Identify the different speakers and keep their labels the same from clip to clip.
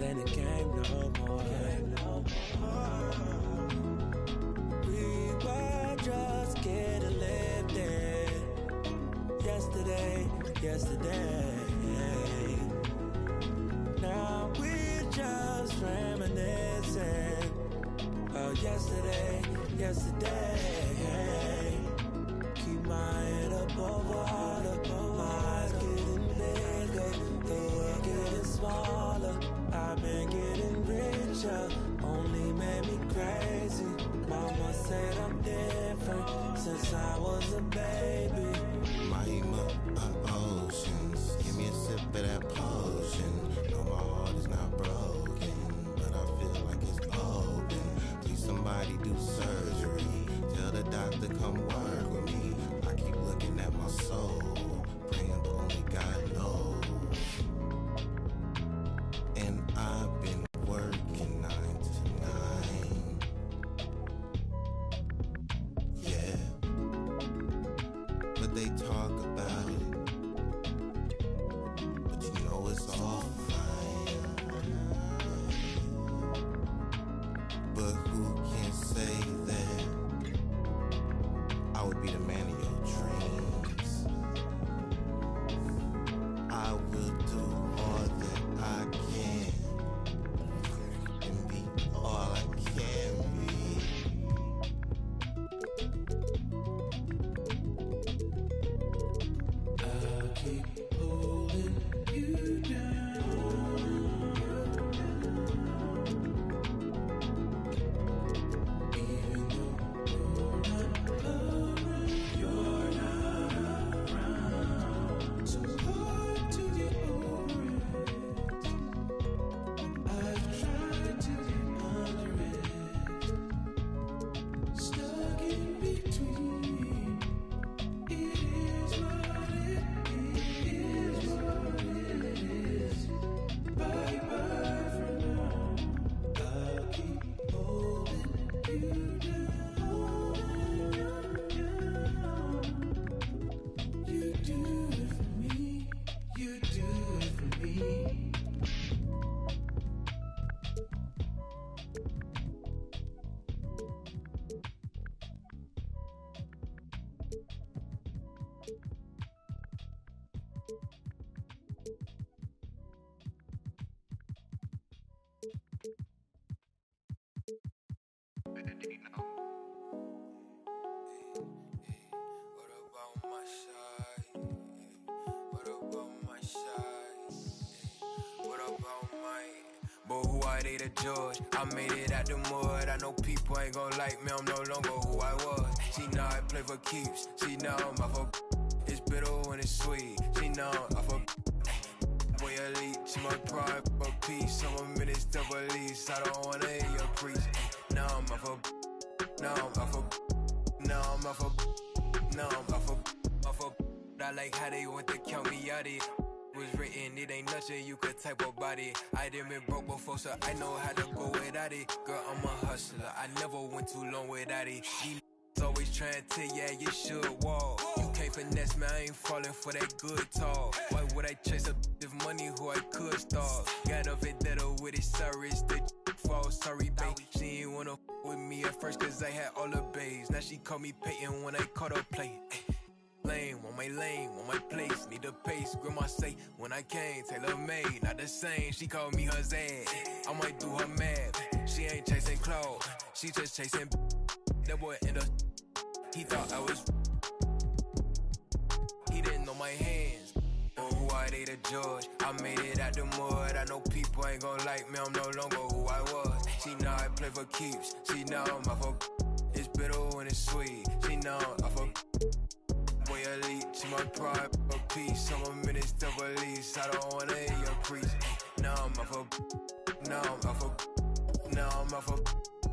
Speaker 1: it ain't a game no more. We were just getting lifted. Yesterday. Now we're just reminiscing about yesterday. Keep my head above water, my eyes getting bigger, the world getting smaller. I've been getting richer, only made me crazy. Mama said I'm different since I was a baby.
Speaker 2: Mahima of oceans, give me a sip of that potion. No, my heart is not broken, but I feel like it's open. Please somebody do surgery, tell the doctor come work with me. I keep looking at my soul, praying but only God knows. And I've been working 9 to 9. Yeah, but they talk about it, but you know it's all fine. But who can say that I would be the man of your dreams? I will do all that I can and be all I can be.
Speaker 1: I'll keep holding you down. Even though you're not around. So hard to get over it. I've tried to get under it. Stuck in between. It is what it is. Bye bye for now. I'll keep holding you down. You do it for me. You do it for me.
Speaker 3: What about my side? What about my side? What about my? But who are they to judge? I made it out the mud. I know people ain't gon' like me. I'm no longer who I was. She know I play for keeps. She know I'm off of. It's bitter when it's sweet. She know I'm off of. Boy elite, she my pride, a piece. I'm a minister of police. I don't wanna hear your preach. Now I'm off of. Now I'm off of. Now I'm off of. Now I'm off of. I like how they want to count me out it. Was written, it ain't nothing you could type about it. I done been broke before, so I know how to go without it. Girl, I'm a hustler, I never went too long without it. These always trying to tell ya you should walk. You can't finesse me, I ain't falling for that good talk. Why would I chase a if money who I could start? Got a vendetta with it, sorry, it's the fall. Sorry, babe, she ain't wanna with me at first cause I had all the babes. Now she call me Peyton when I caught her play. Lane, want my place, need a pace. Grandma say, when I came, tailor made, not the same. She called me her Zad, I might do her mad. She ain't chasing clothes, she just chasing. That boy in the, he thought I was. He didn't know my hands. But who are they to judge? I made it out the mud. I know people ain't gon' like me. I'm no longer who I was. She know I play for keeps. She know I'm off of. It's bitter when it's sweet. She know I'm off of. Boy elite, she my pride, a piece. I'm a minister of police. I don't wanna hear your preach. Now I'm off of. Now I'm off of. Now I'm off of.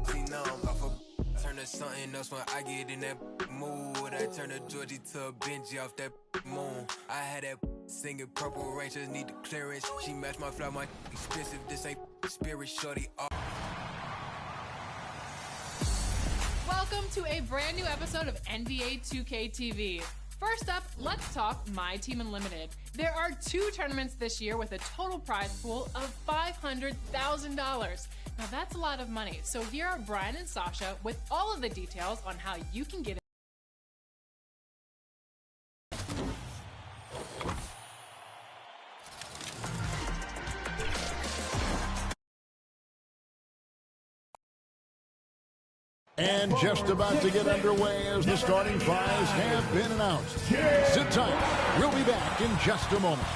Speaker 3: See, now I'm off of. Turn to something else when I get in that mood. I turn a Georgie to a Benji off that moon. I had that singing Purple Rangers need the clearance. She matched my fly, my expensive. This ain't spirit, shorty.
Speaker 4: Welcome to a brand new episode of NBA 2K TV. First up, let's talk My Team Unlimited. There are 2 tournaments this year with a total prize pool of $500,000. Now that's a lot of money, so here are Brian and Sasha with all of the details on how you can get it.
Speaker 5: And just about to get underway as the starting fives have been announced. Sit tight. We'll be back in just a moment.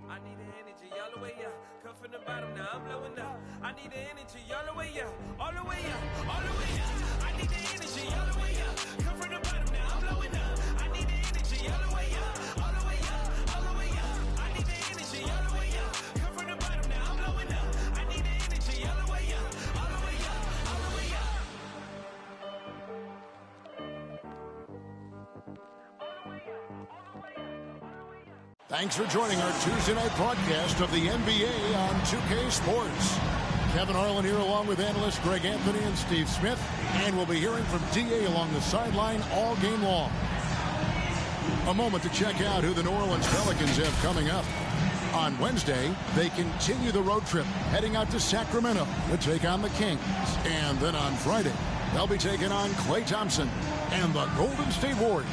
Speaker 1: I need the energy all the way up. Come from the bottom, now I'm blowing up. I need the energy all the way up. All the way up. All the way up. I need the energy all the way up. Come from the bottom, now I'm blowing up. I need the energy all the way up. All the way up. All the way up. I need the energy all the way up. Come from the bottom, now I'm blowing up. I need the energy all the way up. All the way up. All the way up.
Speaker 5: Thanks for joining our Tuesday night broadcast of the NBA on 2K Sports. Kevin Harlan here along with analysts Greg Anthony and Steve Smith. And we'll be hearing from DA along the sideline all game long. A moment to check out who the New Orleans Pelicans have coming up. On Wednesday, they continue the road trip, heading out to Sacramento to take on the Kings. And then on Friday, they'll be taking on Klay Thompson and the Golden State Warriors.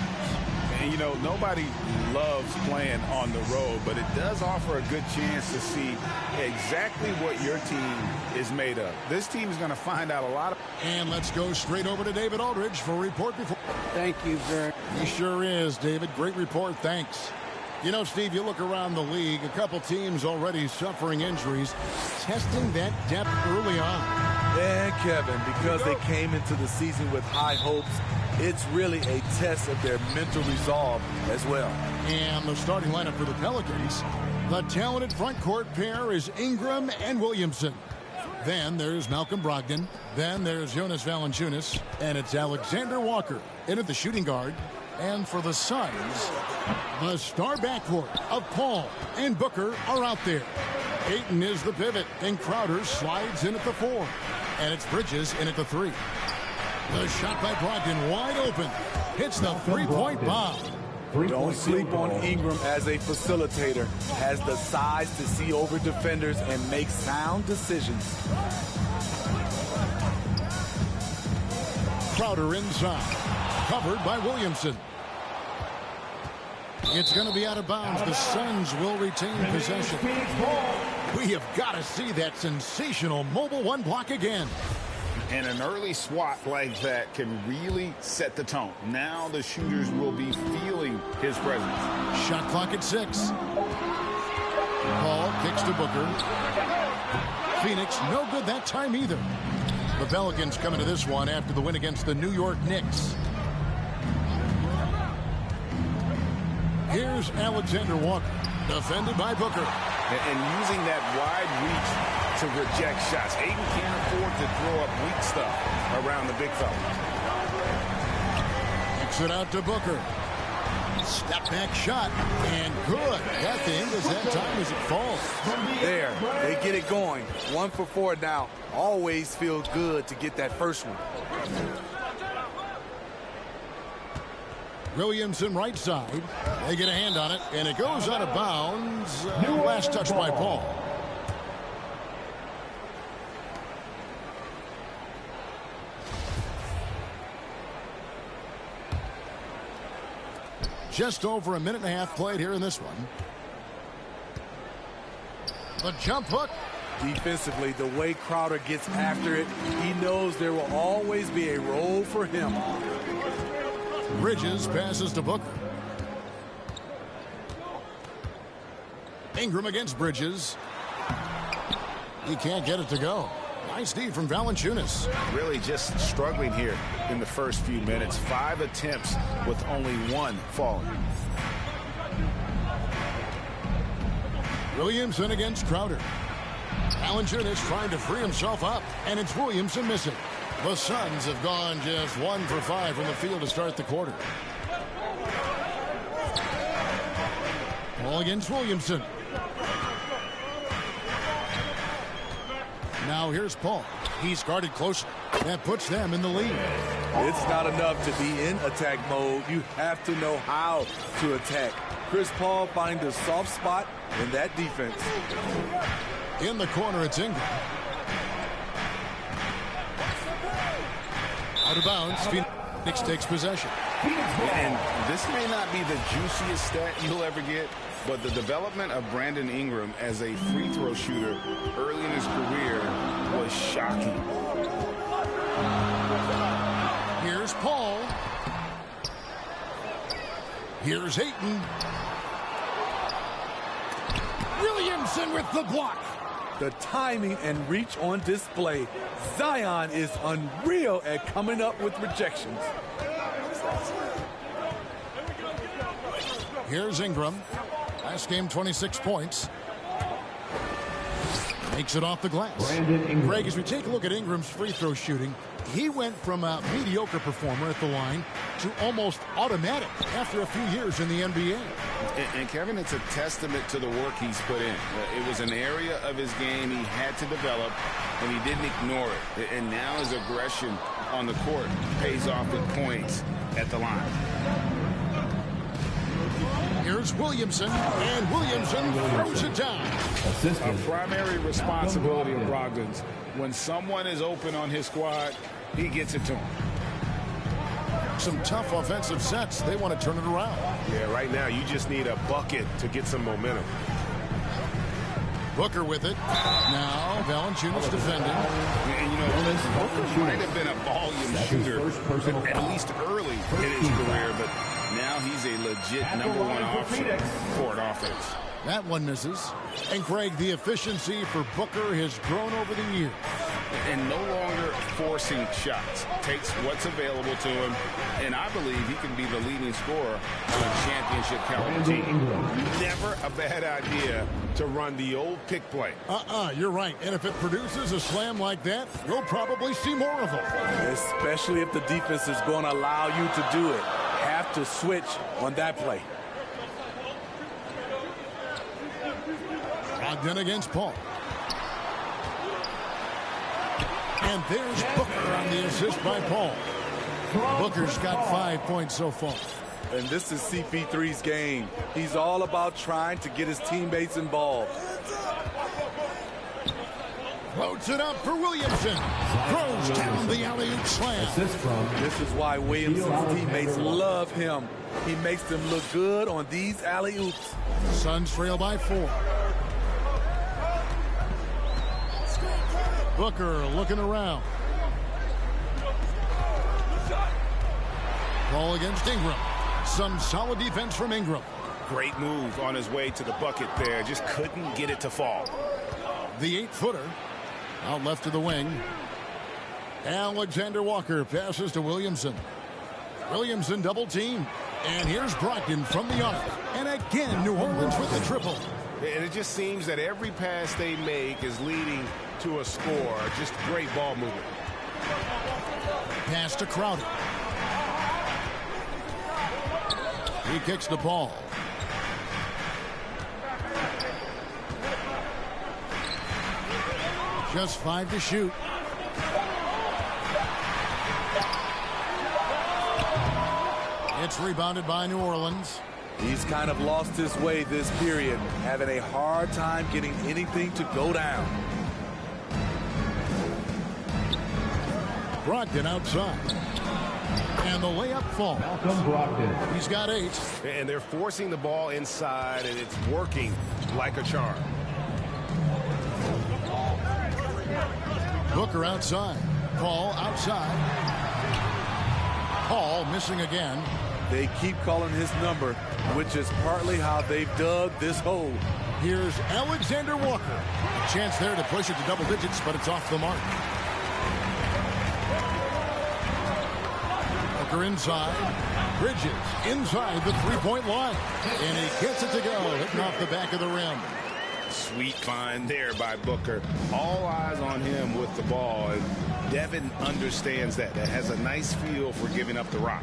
Speaker 6: And, you know, nobody loves playing on the road, but it does offer a good chance to see exactly what your team is made of. This team is going to find out a lot of...
Speaker 5: And let's go straight over to David Aldridge for a report before...
Speaker 7: Thank you very
Speaker 5: much. He sure is, David. Great report. Thanks. You know, Steve, you look around the league, a couple teams already suffering injuries, testing that depth early on.
Speaker 8: And Kevin, because they came into the season with high hopes, it's really a test of their mental resolve as well.
Speaker 5: And the starting lineup for the Pelicans, the talented front court pair is Ingram and Williamson. Then there's Malcolm Brogdon. Then there's Jonas Valanciunas. And it's Alexander Walker in at the shooting guard. And for the Suns, the star backcourt of Paul and Booker are out there. Ayton is the pivot, and Crowder slides in at the 4. And it's Bridges in at the 3. The shot by Brogdon wide open. Hits the three-point bomb.
Speaker 8: Don't sleep on Ingram as a facilitator. Has the size to see over defenders and make sound decisions.
Speaker 5: Crowder inside. Covered by Williamson. It's going to be out of bounds. The Suns will retain possession. We have got to see that sensational mobile one block again.
Speaker 6: And an early swat like that can really set the tone. Now the shooters will be feeling his presence.
Speaker 5: Shot clock at 6. Paul kicks to Booker. Phoenix no good that time either. The Pelicans coming to this one after the win against the New York Knicks. Here's Alexander Walker, defended by Booker.
Speaker 6: And using that wide reach to reject shots. Ayton can't afford to throw up weak stuff around the big fella.
Speaker 5: Kicks it out to Booker. Step back shot, and good. At the end is that time as it falls.
Speaker 8: There, they get it going. 1 for 4 now. Always feel good to get that first one.
Speaker 5: Williamson right side. They get a hand on it, and it goes out of bounds. Last touch by Paul. Just over a minute and a half played here in this one. The jump hook.
Speaker 8: Defensively, the way Crowder gets after it, he knows there will always be a role for him.
Speaker 5: Bridges passes to Booker. Ingram against Bridges. He can't get it to go. Nice D from Valanciunas.
Speaker 6: Really just struggling here in the first few minutes. 5 attempts with only 1 falling.
Speaker 5: Williamson against Crowder. Valanciunas trying to free himself up, and it's Williamson missing. The Suns have gone just 1 for 5 from the field to start the quarter. Ball against Williamson. Now here's Paul. He's guarded close. That puts them in the lead.
Speaker 8: It's not enough to be in attack mode. You have to know how to attack. Chris Paul finds a soft spot in that defense.
Speaker 5: In the corner, it's Ingram. Out of bounds. Phoenix takes possession.
Speaker 6: And this may not be the juiciest stat you'll ever get, but the development of Brandon Ingram as a free throw shooter early in his career was shocking.
Speaker 5: Here's Paul. Here's Ayton. Williamson with the block.
Speaker 8: The timing and reach on display. Zion is unreal at coming up with rejections.
Speaker 5: Here's Ingram. Last game, 26 points. Makes it off the glass. Greg, as we take a look at Ingram's free throw shooting, he went from a mediocre performer at the line to almost automatic after a few years in the NBA.
Speaker 6: And Kevin, it's a testament to the work he's put in. It was an area of his game he had to develop, and he didn't ignore it. And now his aggression on the court pays off with points at the line.
Speaker 5: Here's Williamson, and Williamson throws it down.
Speaker 6: A primary responsibility of Brogdon's, when someone is open on his squad, he gets it to him.
Speaker 5: Some tough offensive sets. They want to turn it around.
Speaker 7: Yeah, right now you just need a bucket to get some momentum.
Speaker 5: Booker with it. Now Valanciunas defending.
Speaker 6: And you know, Booker might have been a volume shooter at least early in his career, but now he's a legit #1 option for an offense.
Speaker 5: That one misses. And Greg, the efficiency for Booker has grown over the years.
Speaker 6: And no longer forcing shots. Takes what's available to him, and I believe he can be the leading scorer on a championship caliber team.
Speaker 7: Never a bad idea to run the old pick play.
Speaker 5: You're right. And if it produces a slam like that, we'll probably see more of them.
Speaker 8: Especially if the defense is going to allow you to do it. Have to switch on that play.
Speaker 5: Brogdon against Paul. And there's Booker on the assist by Paul. Booker's got 5 points so far.
Speaker 8: And this is CP3's game. He's all about trying to get his teammates involved.
Speaker 5: Floats it up for Williamson. Throws down the alley-oop slam.
Speaker 8: This is why Williamson's teammates love him. He makes them look good on these alley-oops.
Speaker 5: Suns trail by 4. Booker looking around. Ball against Ingram. Some solid defense from Ingram.
Speaker 7: Great move on his way to the bucket there. Just couldn't get it to fall.
Speaker 5: The 8-footer. Out left to the wing. Alexander Walker passes to Williamson. Williamson double team. And here's Brogdon from the arc. And again, New Orleans with the triple.
Speaker 7: And it just seems that every pass they make is leading to a score. Just great ball movement.
Speaker 5: Pass to Crowder. He kicks the ball. Just 5 to shoot. It's rebounded by New Orleans.
Speaker 8: He's kind of lost his way this period, having a hard time getting anything to go down.
Speaker 5: Brogdon outside. And the layup falls. He's got 8.
Speaker 7: And they're forcing the ball inside, and it's working like a charm.
Speaker 5: Booker outside. Paul outside. Paul missing again.
Speaker 8: They keep calling his number, which is partly how they've dug this hole.
Speaker 5: Here's Alexander Walker. A chance there to push it to double digits, but it's off the mark. Booker inside. Bridges inside the three-point line. And he gets it to go, hitting off the back of the rim.
Speaker 6: Sweet find there by Booker. All eyes on him with the ball. And Devin understands that. That has a nice feel for giving up the rock.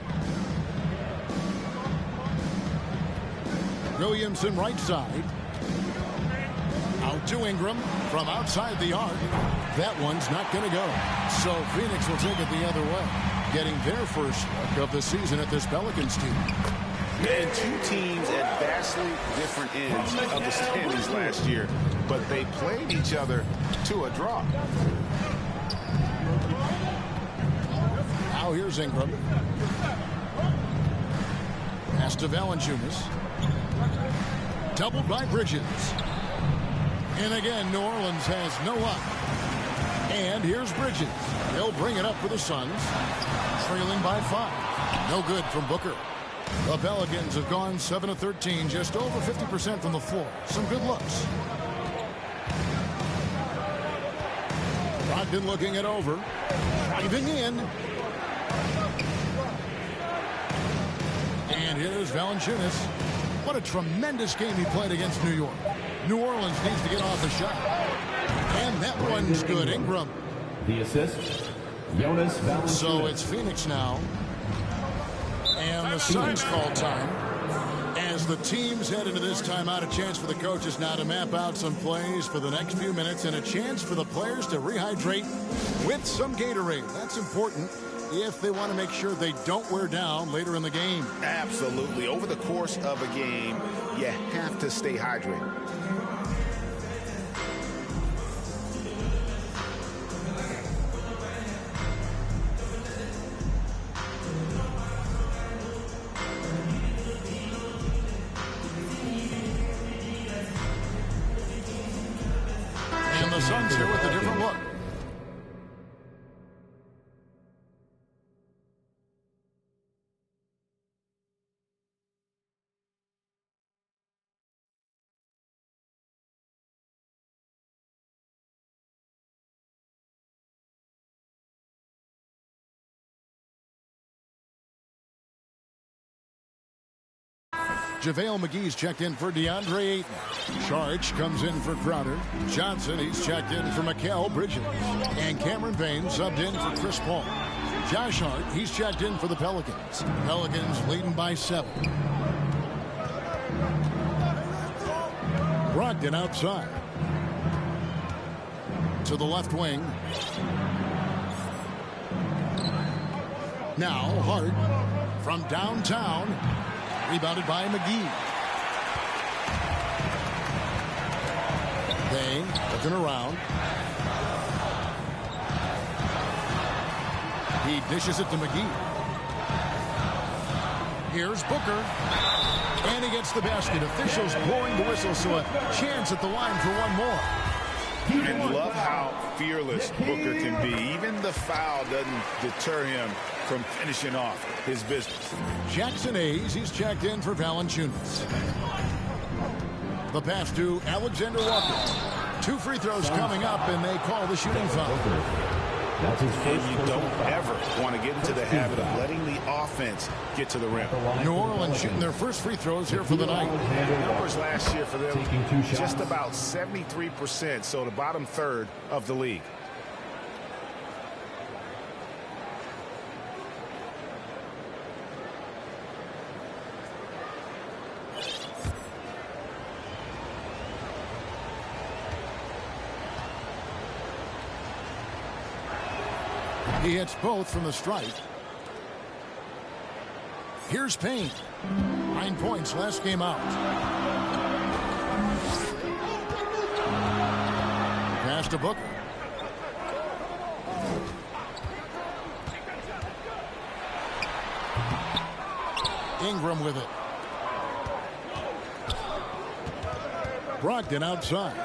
Speaker 5: Williamson right side. Out to Ingram from outside the arc. That one's not going to go. So Phoenix will take it the other way, getting their first look of the season at this Pelicans team.
Speaker 6: And two teams at vastly different ends of the standings last year, but they played each other to a draw.
Speaker 5: Now here's Ingram. Pass to Valanciunas. Doubled by Bridges. And again, New Orleans has no luck. And here's Bridges. They'll bring it up for the Suns. Trailing by 5. No good from Booker. The Pelicans have gone 7 of 13, just over 50% from the floor. Some good looks. Brogdon looking it over. Driving in. And here's Valanciunas. What a tremendous game he played against New York. New Orleans needs to get off a shot. And that one's good. Ingram.
Speaker 9: The assist, Jonas Valanciunas.
Speaker 5: So it's Phoenix now. And the Suns call time. As the teams head into this timeout, a chance for the coaches now to map out some plays for the next few minutes and a chance for the players to rehydrate with some Gatorade. That's important if they want to make sure they don't wear down later in the game.
Speaker 6: Absolutely. Over the course of a game, you have to stay hydrated.
Speaker 5: And the Suns here with a different look. JaVale McGee's checked in for DeAndre Ayton. Charge comes in for Crowder. Johnson, he's checked in for Mikal Bridges. And Cameron Payne subbed in for Chris Paul. Josh Hart, he's checked in for the Pelicans. Pelicans leading by 7. Brogdon outside. To the left wing. Now Hart from downtown. Rebounded by McGee. Payne looking around. He dishes it to McGee. Here's Booker. And he gets the basket. Officials blowing the whistle, so a chance at the line for one more.
Speaker 6: And love how fearless Booker can be. Even the foul doesn't deter him from finishing off his business.
Speaker 5: Jackson Hayes, he's checked in for Valanciunas. The pass to Alexander Walker. 2 free throws coming up, and they call the shooting foul.
Speaker 9: That's his first.
Speaker 6: And you don't ever want to get into the habit of letting the offense get to the rim.
Speaker 5: New Orleans shooting their first free throws here for the night.
Speaker 6: Numbers last year for them, just about 73%, so the bottom third of the league.
Speaker 5: He hits both from the stripe. Here's Payne. 9 points last game out. Pass to Booker. Ingram with it. Brogdon outside.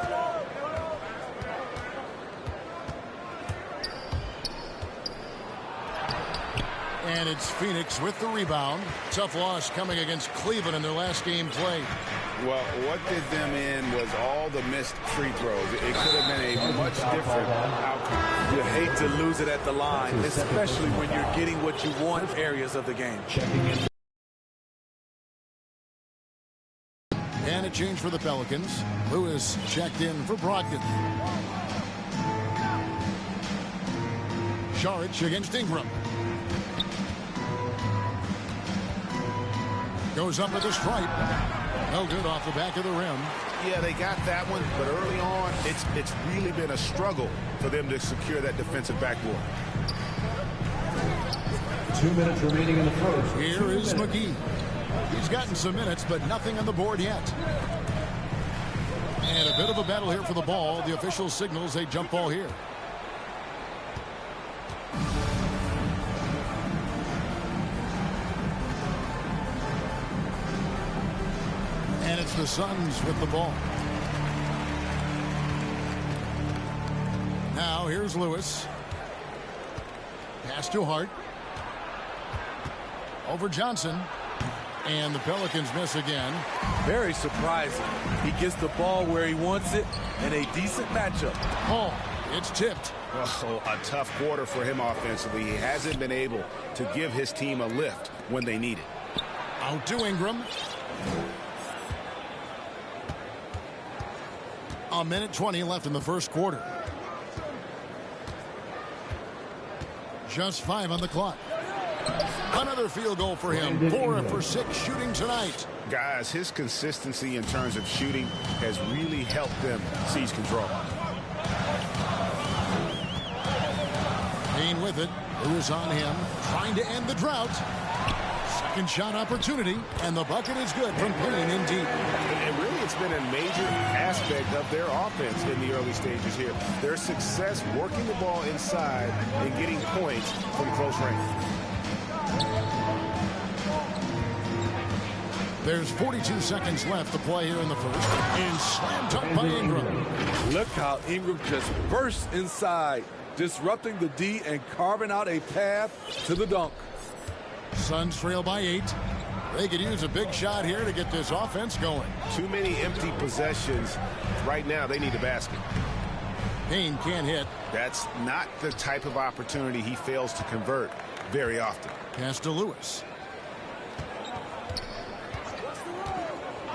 Speaker 5: And it's Phoenix with the rebound. Tough loss coming against Cleveland in their last game played.
Speaker 6: Well, what did them in was all the missed free throws. It could have been a much different outcome.
Speaker 8: You hate to lose it at the line, especially when you're getting what you want areas of the game.
Speaker 5: And a change for the Pelicans. Lewis checked in for Brogdon. Saric against Ingram. Goes up with a stripe. No good off the back of the rim.
Speaker 7: Yeah, they got that one, but early on, it's really been a struggle for them to secure that defensive backboard.
Speaker 9: 2 minutes remaining in the first.
Speaker 5: Here is McGee. He's gotten some minutes, but nothing on the board yet. And a bit of a battle here for the ball. The official signals a jump ball here. And it's the Suns with the ball. Now here's Lewis. Pass to Hart. Over Johnson. And the Pelicans miss again.
Speaker 8: Very surprising. He gets the ball where he wants it in a decent matchup.
Speaker 5: Oh, it's tipped.
Speaker 7: Oh, a tough quarter for him offensively. He hasn't been able to give his team a lift when they need it.
Speaker 5: Out to Ingram. A minute 20 left in the first quarter. Just 5 on the clock. Another field goal for him. 4 for 6 shooting tonight.
Speaker 7: Guys, his consistency in terms of shooting has really helped them seize control.
Speaker 5: Payne with it. Lewis on him. Trying to end the drought. Second shot opportunity. And the bucket is good from Payne in deep.
Speaker 7: And really, it's been a major aspect of their offense in the early stages here. Their success working the ball inside and getting points from close range.
Speaker 5: There's 42 seconds left to play here in the first. And slammed up by Ingram.
Speaker 8: Look how Ingram just bursts inside, disrupting the D and carving out a path to the dunk.
Speaker 5: Suns trail by 8. They could use a big shot here to get this offense going.
Speaker 7: Too many empty possessions. Right now, they need a basket.
Speaker 5: Payne can't hit.
Speaker 7: That's not the type of opportunity he fails to convert very often.
Speaker 5: Pass to Lewis.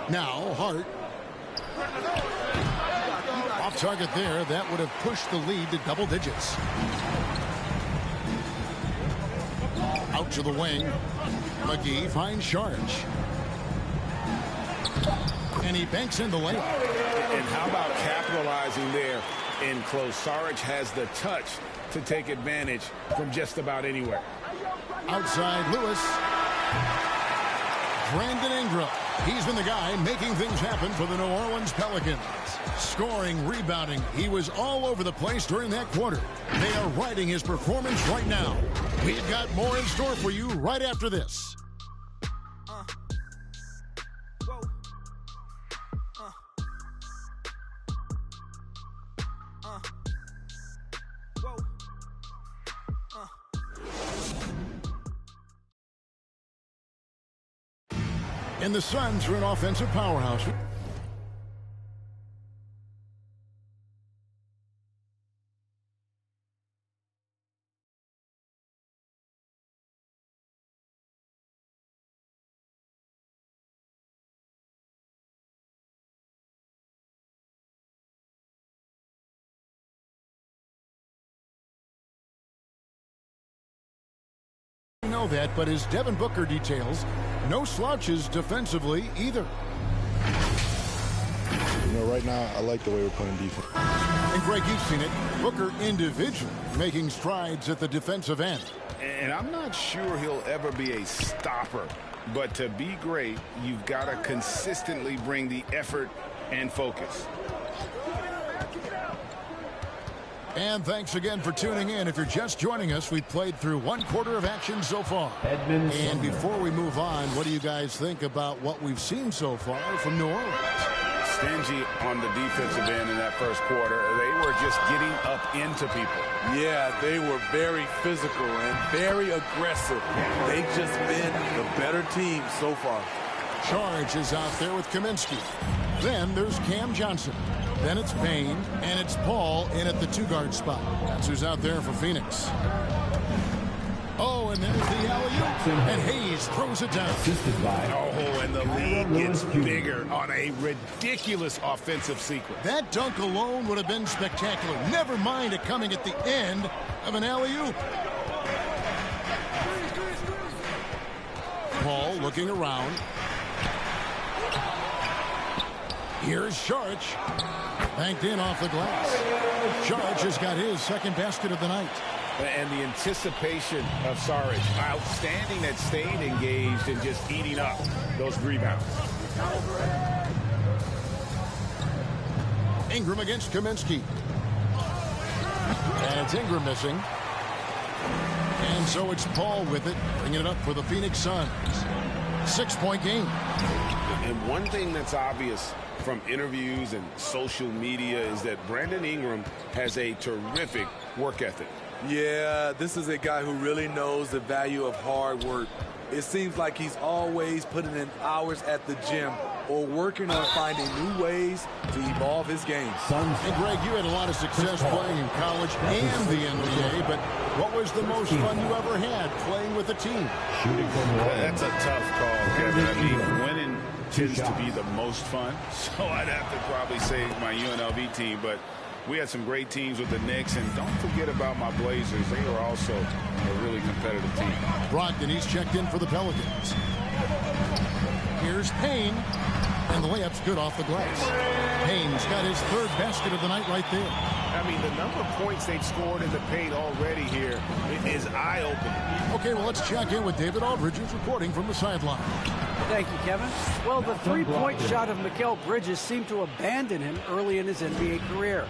Speaker 5: Now Hart. Off target there. That would have pushed the lead to double digits. Out to the wing. McGee finds Sharge. And he banks in the layup.
Speaker 7: And how about capitalizing there in close? Saric has the touch to take advantage from just about anywhere.
Speaker 5: Outside Lewis. Brandon Ingram. He's been the guy making things happen for the New Orleans Pelicans. Scoring, rebounding. He was all over the place during that quarter. They are riding his performance right now. We've got more in store for you right after this. And the Suns are an offensive powerhouse. You know that, but as Devin Booker details, no slouches defensively either.
Speaker 10: You know, right now, I like the way we're playing defense.
Speaker 5: And Greg, you've seen it. Booker individually making strides at the defensive end.
Speaker 7: And I'm not sure he'll ever be a stopper. But to be great, you've got to consistently bring the effort and focus.
Speaker 5: And thanks again for tuning in. If you're just joining us, we've played through 1 quarter of action so far. And before we move on, what do you guys think about what we've seen so far from New Orleans?
Speaker 7: Stingy on the defensive end in that first quarter. They were just getting up into people.
Speaker 8: Yeah, they were very physical and very aggressive. They've just been the better team so far.
Speaker 5: Charge is out there with Kaminsky. Then there's Cam Johnson. Then it's Payne, and it's Paul in at the 2-guard spot. That's who's out there for Phoenix. Oh, and there's the alley-oop, and Hayes throws it down.
Speaker 7: Oh, and the lead gets bigger on a ridiculous offensive sequence.
Speaker 5: That dunk alone would have been spectacular. Never mind it coming at the end of an alley-oop. Paul looking around. Here's Sharch. Banked in off the glass. Sharch has got his second basket of the night.
Speaker 7: And the anticipation of Saric, outstanding at staying engaged and just eating up those rebounds.
Speaker 5: Ingram against Kaminsky. And it's Ingram missing. And so it's Paul with it, bringing it up for the Phoenix Suns. 6-point game.
Speaker 7: And one thing that's obvious from interviews and social media is that Brandon Ingram has a terrific work ethic.
Speaker 8: Yeah, this is a guy who really knows the value of hard work. It seems like he's always putting in hours at the gym or working on finding new ways to evolve his game.
Speaker 5: And Greg, you had a lot of success playing in college and the NBA, but what was the most fun you ever had playing with a team?
Speaker 7: That's a tough call, Kevin. I mean, winning tends to be the most fun, so I'd have to probably say my UNLV team, but we had some great teams with the Knicks, and don't forget about my Blazers. They were also a really competitive team.
Speaker 5: Brogdon, he's checked in for the Pelicans. Here's Payne, and the layup's good off the glass. Payne's got his third basket of the night right there.
Speaker 7: I mean, the number of points they've scored in the paint already here is eye-opening.
Speaker 5: Okay, well, let's check in with David Aldridge, who's reporting from the sideline.
Speaker 11: Thank you, Kevin. Well, the three-point shot of Mikal Bridges seemed to abandon him early in his NBA career.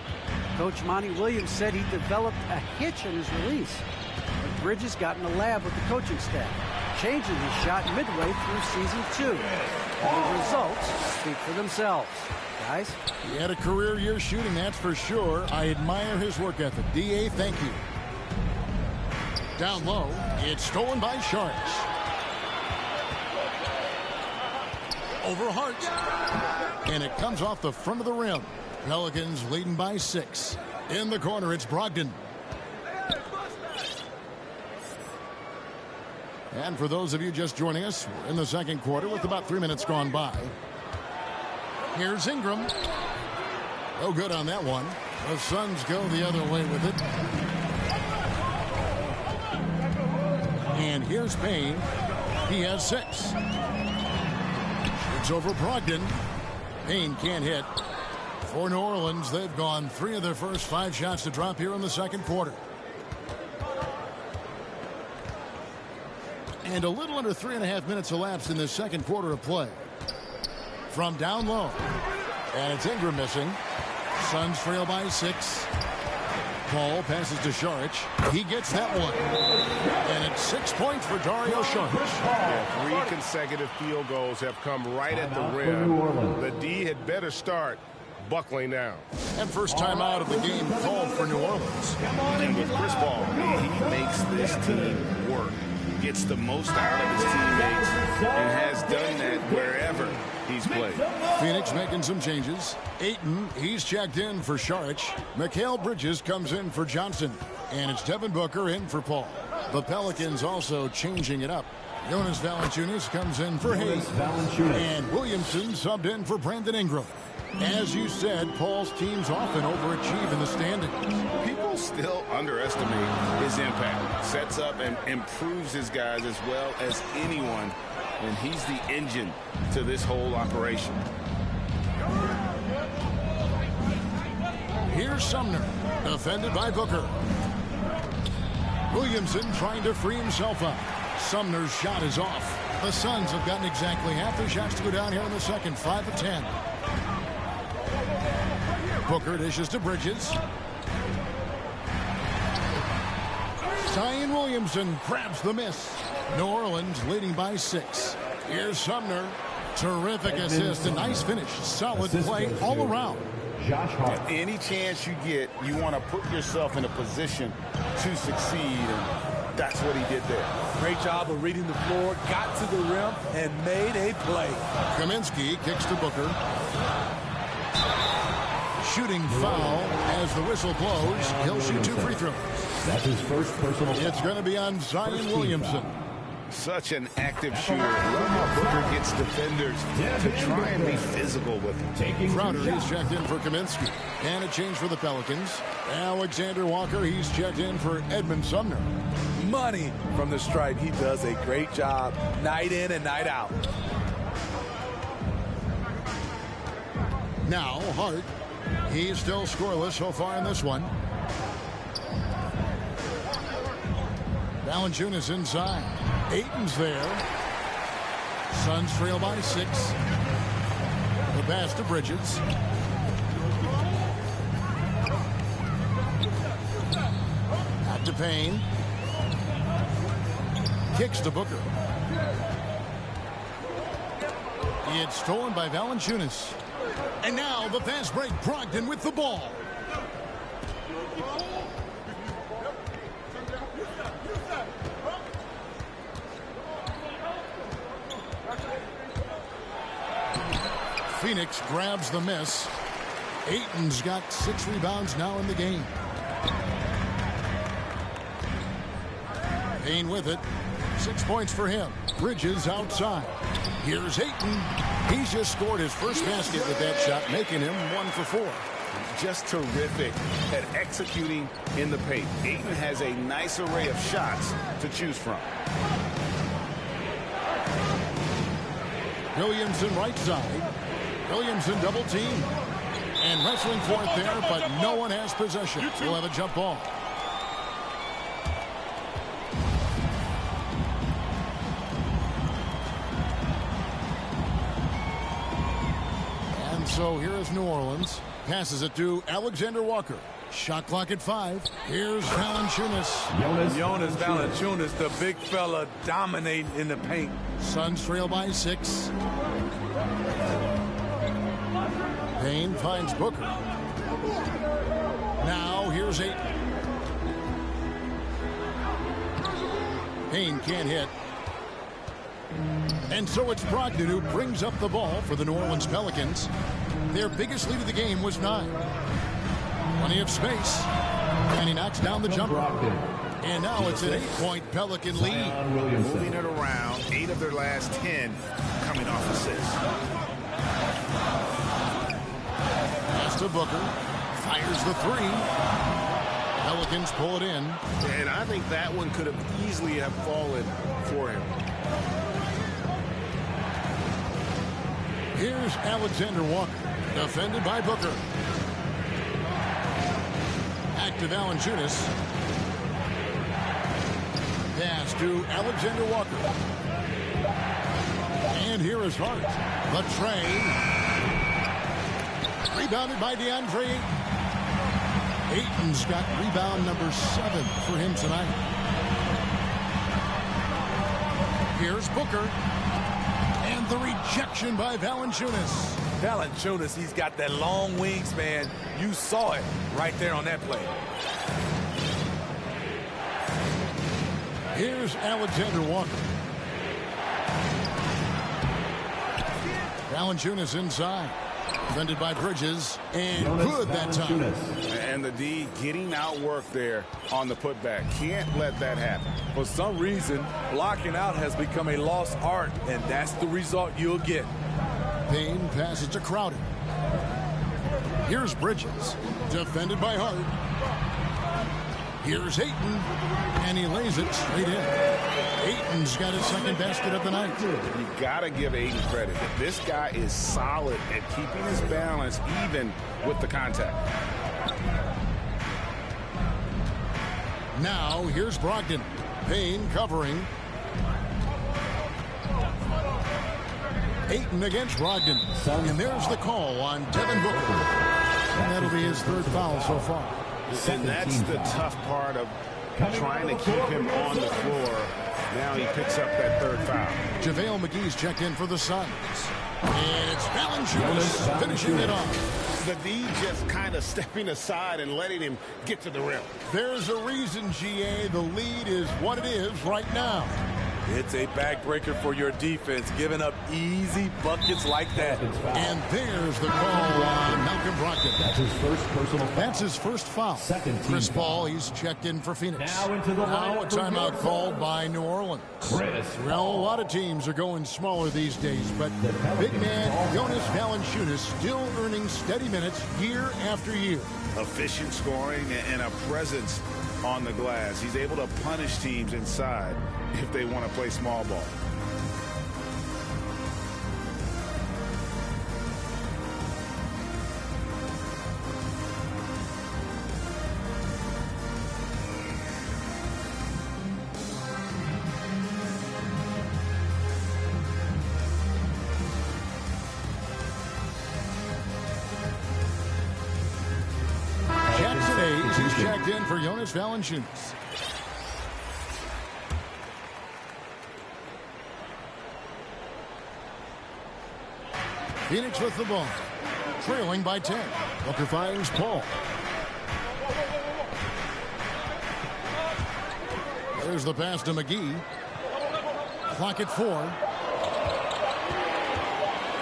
Speaker 11: Coach Monty Williams said he developed a hitch in his release. But Bridges got in the lab with the coaching staff, changing his shot midway through season 2. And the results speak for themselves. Guys?
Speaker 5: He had a career year shooting, that's for sure. I admire his work ethic. D.A., thank you. Down low, it's stolen by Sharks. Over Hart. And it comes off the front of the rim. Pelicans leading by 6. In the corner, it's Brogdon. And for those of you just joining us, we're in the second quarter with about 3 minutes gone by. Here's Ingram. No good on that one. The Suns go the other way with it. And here's Payne. He has 6. It's over Brogdon. Payne can't hit. For New Orleans, they've gone 3 of their first 5 shots to drop here in the second quarter. And a little under 3.5 minutes elapsed in this second quarter of play. From down low. And it's Ingram missing. Suns trail by 6. Paul passes to Saric. He gets that one. And it's 6 points for Dario Saric.
Speaker 7: Yeah, 3 consecutive field goals have come right at the rim. The D had better start buckling down.
Speaker 5: And first time out of the game called for New Orleans.
Speaker 7: And with Chris Paul, he makes this team work. Gets the most out of his teammates and has done that wherever he's played.
Speaker 5: Phoenix making some changes. Ayton, he's checked in for Saric. Mikal Bridges comes in for Johnson. And it's Devin Booker in for Paul. The Pelicans also changing it up. Jonas Valanciunas comes in for Hayes. And Williamson subbed in for Brandon Ingram. As you said, Paul's teams often overachieve in the standings.
Speaker 6: People still underestimate his impact. Sets up and improves his guys as well as anyone. And he's the engine to this whole operation.
Speaker 5: Here's Sumner, defended by Booker. Williamson trying to free himself up. Sumner's shot is off. The Suns have gotten exactly half their shots to go down here in the second, 5 of 10. Booker dishes to Bridges. Zion Williamson grabs the miss. New Orleans leading by 6. Here's Sumner. Terrific assist. A nice finish. Solid play all around.
Speaker 6: Any chance you get, you want to put yourself in a position to succeed, and that's what he did there.
Speaker 8: Great job of reading the floor, got to the rim, and made a play.
Speaker 5: Kaminsky kicks to Booker. Shooting foul as the whistle blows. He'll shoot 2 free throws.
Speaker 9: That's his first personal foul.
Speaker 5: It's going to be on Zion Williamson.
Speaker 6: Such an active shooter. Love how Booker gets defenders to try and be physical with him.
Speaker 5: Crowder is checked in for Kaminsky. And a change for the Pelicans. Alexander Walker, he's checked in for Edmund Sumner.
Speaker 8: Money from the stripe. He does a great job night in and night out.
Speaker 5: Now Hart. He's still scoreless so far in this one. Valanciunas inside. Ayton's there. Suns trail by 6. The pass to Bridges. Back to Payne. Kicks to Booker. It's stolen by Valanciunas. And now the fast break. Brogdon with the ball. Phoenix grabs the miss. Ayton's got 6 rebounds now in the game. Payne with it. 6 points for him. Bridges outside. Here's Ayton. He's just scored his first basket with that shot, making him 1 for 4.
Speaker 6: Just terrific at executing in the paint. Ayton has a nice array of shots to choose from.
Speaker 5: Williamson right side. Williamson double team. And wrestling for it there, but no one has possession. We'll have a jump ball. And so here is New Orleans. Passes it to Alexander Walker. Shot clock at 5. Here's Valanciunas.
Speaker 8: Jonas Valanciunas, the big fella, dominating in the paint.
Speaker 5: Suns trail by 6. Payne finds Booker. Now here's Ayton. Payne can't hit. And so it's Brogdon who brings up the ball for the New Orleans Pelicans. Their biggest lead of the game was 9. Plenty of space. And he knocks down the jumper. And now it's an 8-point Pelican lead.
Speaker 6: Moving it around. 8 of their last 10 coming off assists.
Speaker 5: Pass to Booker. Fires the 3. Pelicans pull it in.
Speaker 6: And I think that one could have easily have fallen for him.
Speaker 5: Here's Alexander Walker. Defended by Booker. Back to Valanciunas. Pass to Alexander Walker. And here is Hart. The train. Rebounded by DeAndre Ayton. Ayton's got rebound number 7 for him tonight. Here's Booker. And the rejection by Valanciunas.
Speaker 8: Valanciunas, he's got that long wingspan. You saw it right there on that play.
Speaker 5: Here's Alexander Walker. Valanciunas inside. Defended by Bridges. And good that time.
Speaker 6: And the D getting outworked there on the putback. Can't let that happen.
Speaker 8: For some reason, blocking out has become a lost art, and that's the result you'll get.
Speaker 5: Payne passes to Crowder. Here's Bridges. Defended by Hart. Here's Ayton. And he lays it straight in. Ayton's got his second basket of the night.
Speaker 6: You got to give Ayton credit. This guy is solid at keeping his balance even with the contact.
Speaker 5: Now here's Brogdon. Payne covering. Ayton against Brogdon. And there's the call on Devin Booker. And that'll be his 3rd foul so far.
Speaker 6: And that's the tough part of trying to keep him on the floor. Now he picks up that 3rd foul.
Speaker 5: JaVale McGee's checked in for the Suns. And it's Valanciunas finishing it off.
Speaker 6: The D just kind of stepping aside and letting him get to the rim.
Speaker 5: There's a reason, GA, the lead is what it is right now.
Speaker 8: It's a backbreaker for your defense, giving up easy buckets like that.
Speaker 5: And there's the call on Malcolm Brogdon.
Speaker 9: That's his first personal foul.
Speaker 5: That's his first foul.
Speaker 9: Second team
Speaker 5: Chris
Speaker 9: foul.
Speaker 5: Paul, he's checked in for Phoenix.
Speaker 9: Now into the
Speaker 5: Now a
Speaker 9: lineup for
Speaker 5: timeout
Speaker 9: Minnesota.
Speaker 5: called by New Orleans.
Speaker 9: Chris
Speaker 5: Well, a
Speaker 9: Paul.
Speaker 5: lot of teams are going smaller these days, but big man Jonas Valanciunas still earning steady minutes year after year.
Speaker 6: Efficient scoring and a presence on the glass. He's able to punish teams inside if they want to play small ball.
Speaker 5: checked in for Jonas Valanciunas. Phoenix with the ball, trailing by 10. Booker finds Paul. There's the pass to McGee. Clock at 4.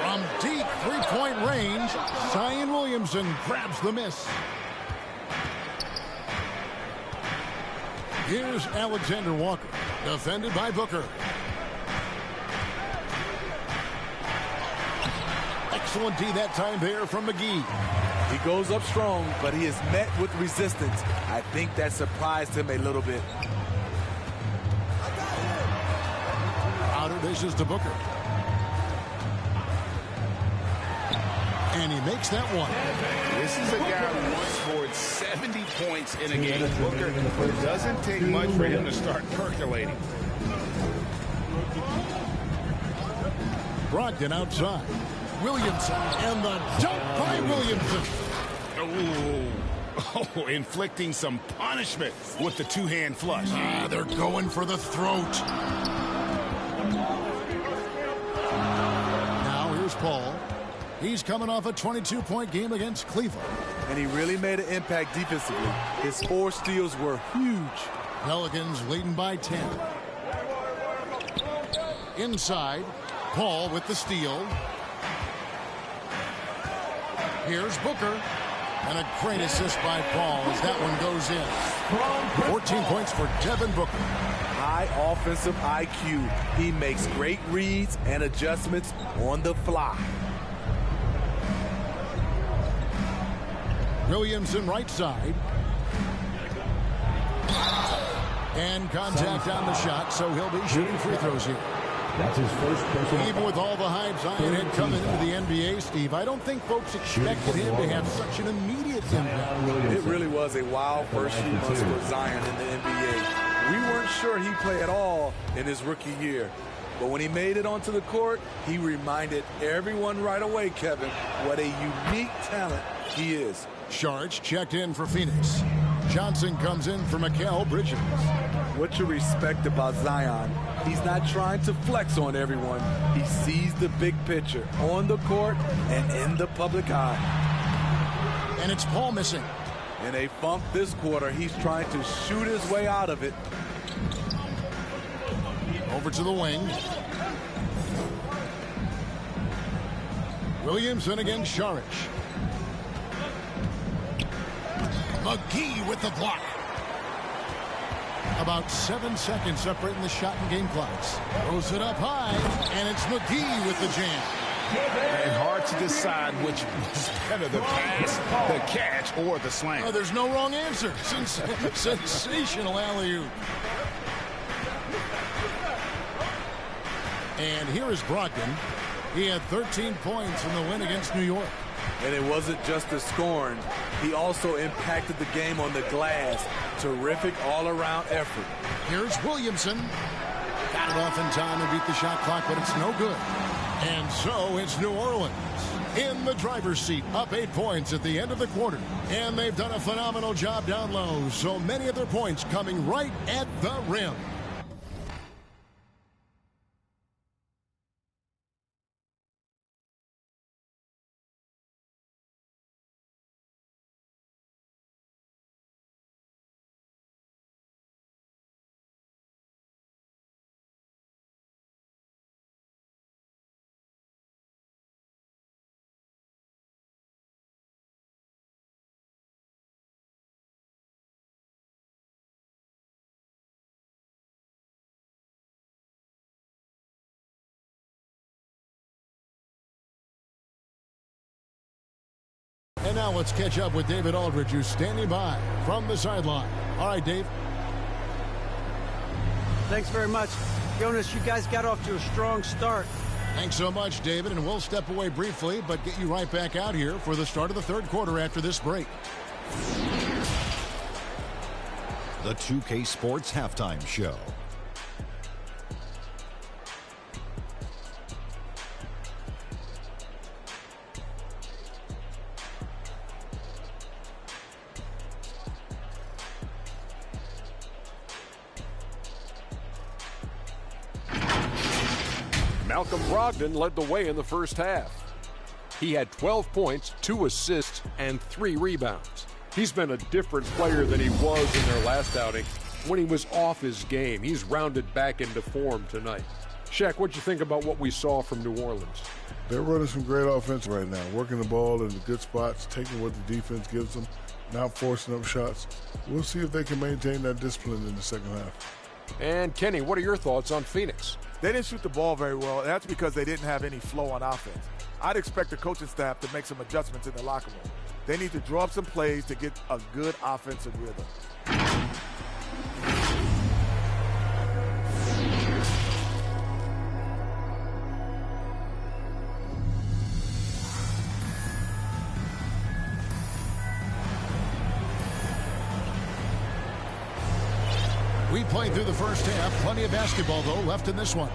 Speaker 5: From deep three-point range, Zion Williamson grabs the miss. Here's Alexander Walker, defended by Booker. Excellent D that time there from McGee.
Speaker 8: He goes up strong, but he is met with resistance. I think that surprised him a little bit.
Speaker 5: Outer dishes to Booker. And he makes that one.
Speaker 6: This is a guy who once scored 70 points in a game. Booker, it doesn't take much for him to start percolating.
Speaker 5: Brogdon outside. Williamson, and the dunk by Williamson.
Speaker 6: Oh, inflicting some punishment with the two-hand flush.
Speaker 5: They're going for the throat. Now here's Paul. He's coming off a 22-point game against Cleveland.
Speaker 8: And he really made an impact defensively. His 4 steals were huge.
Speaker 5: Pelicans leading by 10. Inside, Paul with the steal. Here's Booker. And a great assist by Paul as that one goes in. 14 points for Devin Booker.
Speaker 8: High offensive IQ. He makes great reads and adjustments on the fly.
Speaker 5: Williamson right side. And contact on the shot, so he'll be shooting free throws here.
Speaker 9: That's his first personal.
Speaker 5: Even with all the hype Zion had coming into the NBA, Steve, I don't think folks expected him to have such an immediate impact.
Speaker 8: It really was a wild first few months for Zion in the NBA. We weren't sure he'd play at all in his rookie year. But when he made it onto the court, he reminded everyone right away, Kevin, what a unique talent he is.
Speaker 5: Sharge checked in for Phoenix. Johnson comes in for Mikal Bridges.
Speaker 8: What you respect about Zion, he's not trying to flex on everyone. He sees the big picture on the court and in the public eye.
Speaker 5: And it's Paul missing.
Speaker 8: In a funk this quarter, he's trying to shoot his way out of it.
Speaker 5: Over to the wing. Williamson against Sharge. McGee with the block. About 7 seconds separating the shot and game clocks. Throws it up high, and it's McGee with the jam.
Speaker 6: And hard to decide which was better, the pass, the catch, or the slam.
Speaker 5: Oh, there's no wrong answer. Sensational alley-oop. And here is Brogdon. He had 13 points in the win against New York.
Speaker 8: And it wasn't just the scoring. He also impacted the game on the glass. Terrific all-around effort.
Speaker 5: Here's Williamson. Got it off in time and beat the shot clock, but it's no good. And so it's New Orleans in the driver's seat, up 8 points at the end of the quarter. And they've done a phenomenal job down low, so many of their points coming right at the rim. And now let's catch up with David Aldridge, who's standing by from the sideline. All right, Dave.
Speaker 11: Thanks very much. Jonas, you guys got off to a strong start.
Speaker 5: Thanks so much, David. And we'll step away briefly, but get you right back out here for the start of the third quarter after this break.
Speaker 12: The 2K Sports Halftime Show.
Speaker 13: Malcolm Brogdon led the way in the first half. He had 12 points, 2 assists, and 3 rebounds. He's been a different player than he was in their last outing when he was off his game. He's rounded back into form tonight. Shaq, what'd you think about what we saw from New Orleans?
Speaker 10: They're running some great offense right now, working the ball in the good spots, taking what the defense gives them, not forcing up shots. We'll see if they can maintain that discipline in the second half.
Speaker 13: And Kenny, what are your thoughts on Phoenix?
Speaker 14: They didn't shoot the ball very well, and that's because they didn't have any flow on offense. I'd expect the coaching staff to make some adjustments in the locker room. They need to draw up some plays to get a good offensive rhythm.
Speaker 5: We played through the first half. Plenty of basketball, though, left in this one.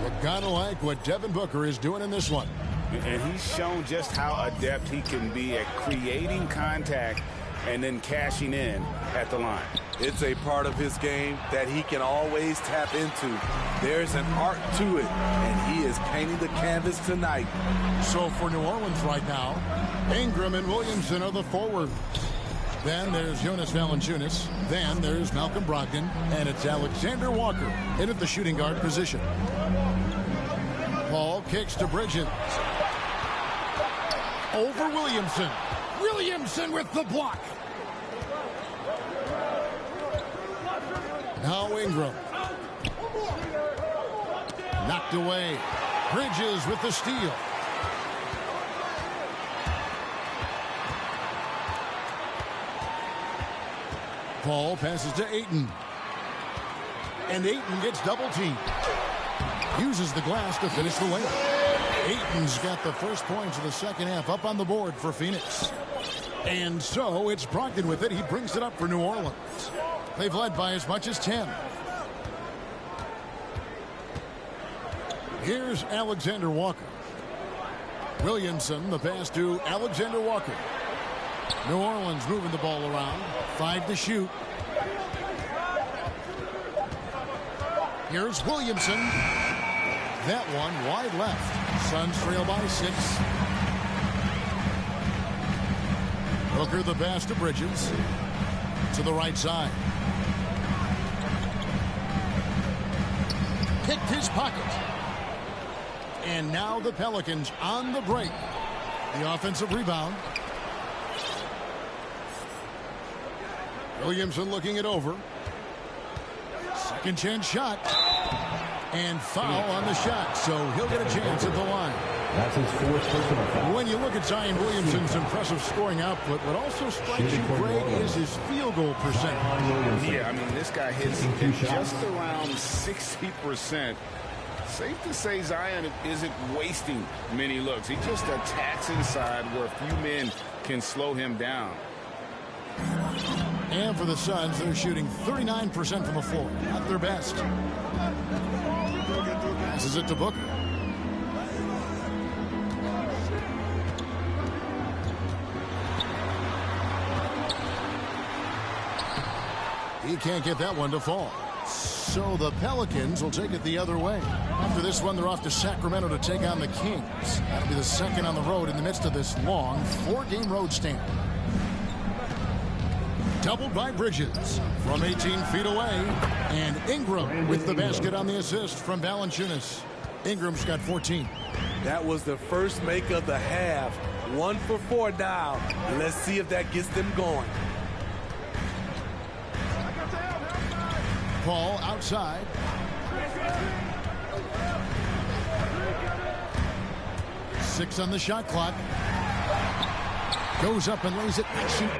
Speaker 5: You gotta like what Devin Booker is doing in this one.
Speaker 6: And he's shown just how adept he can be at creating contact and then cashing in at the line.
Speaker 8: It's a part of his game that he can always tap into. There's an art to it, and he is painting the canvas tonight.
Speaker 5: So for New Orleans right now, Ingram and Williamson are the forwards. Then there's Jonas Valanciunas. Then there's Malcolm Brogdon. And it's Alexander Walker in at the shooting guard position. Paul kicks to Bridges. Over Williamson. Williamson with the block. Now Ingram. Knocked away. Bridges with the steal. Paul passes to Ayton. And Ayton gets double teamed. Uses the glass to finish the layup. Ayton's got the first points of the second half up on the board for Phoenix. And so it's Brogdon with it. He brings it up for New Orleans. They've led by as much as 10. Here's Alexander Walker. Williamson, the pass to Alexander Walker. New Orleans moving the ball around. 5 to shoot. Here's Williamson. That one wide left. Suns trail by 6. Booker the pass to Bridges. To the right side. Picked his pocket. And now the Pelicans on the break. The offensive rebound. Williamson looking it over. Second chance shot. And foul on the shot, so he'll get a chance at the line.
Speaker 9: That's his fourth personal foul.
Speaker 5: When you look at Zion Williamson's impressive scoring output, what also strikes you, Greg, is his field goal percentage.
Speaker 6: Yeah, I mean, this guy hits it just around 60%. Safe to say Zion isn't wasting many looks. He just attacks inside where few men can slow him down.
Speaker 5: And for the Suns, they're shooting 39% from the floor. Not their best. Passes it to Booker. He can't get that one to fall. So the Pelicans will take it the other way. After this one, they're off to Sacramento to take on the Kings. That'll be the second on the road in the midst of this long 4-game road stand. Doubled by Bridges from 18 feet away. And Ingram with the basket on the assist from Valanciunas. Ingram's got 14.
Speaker 8: That was the first make of the half. 1 for 4 now. Let's see if that gets them going.
Speaker 5: Paul outside. Six on the shot clock. Goes up and lays it. Shoot.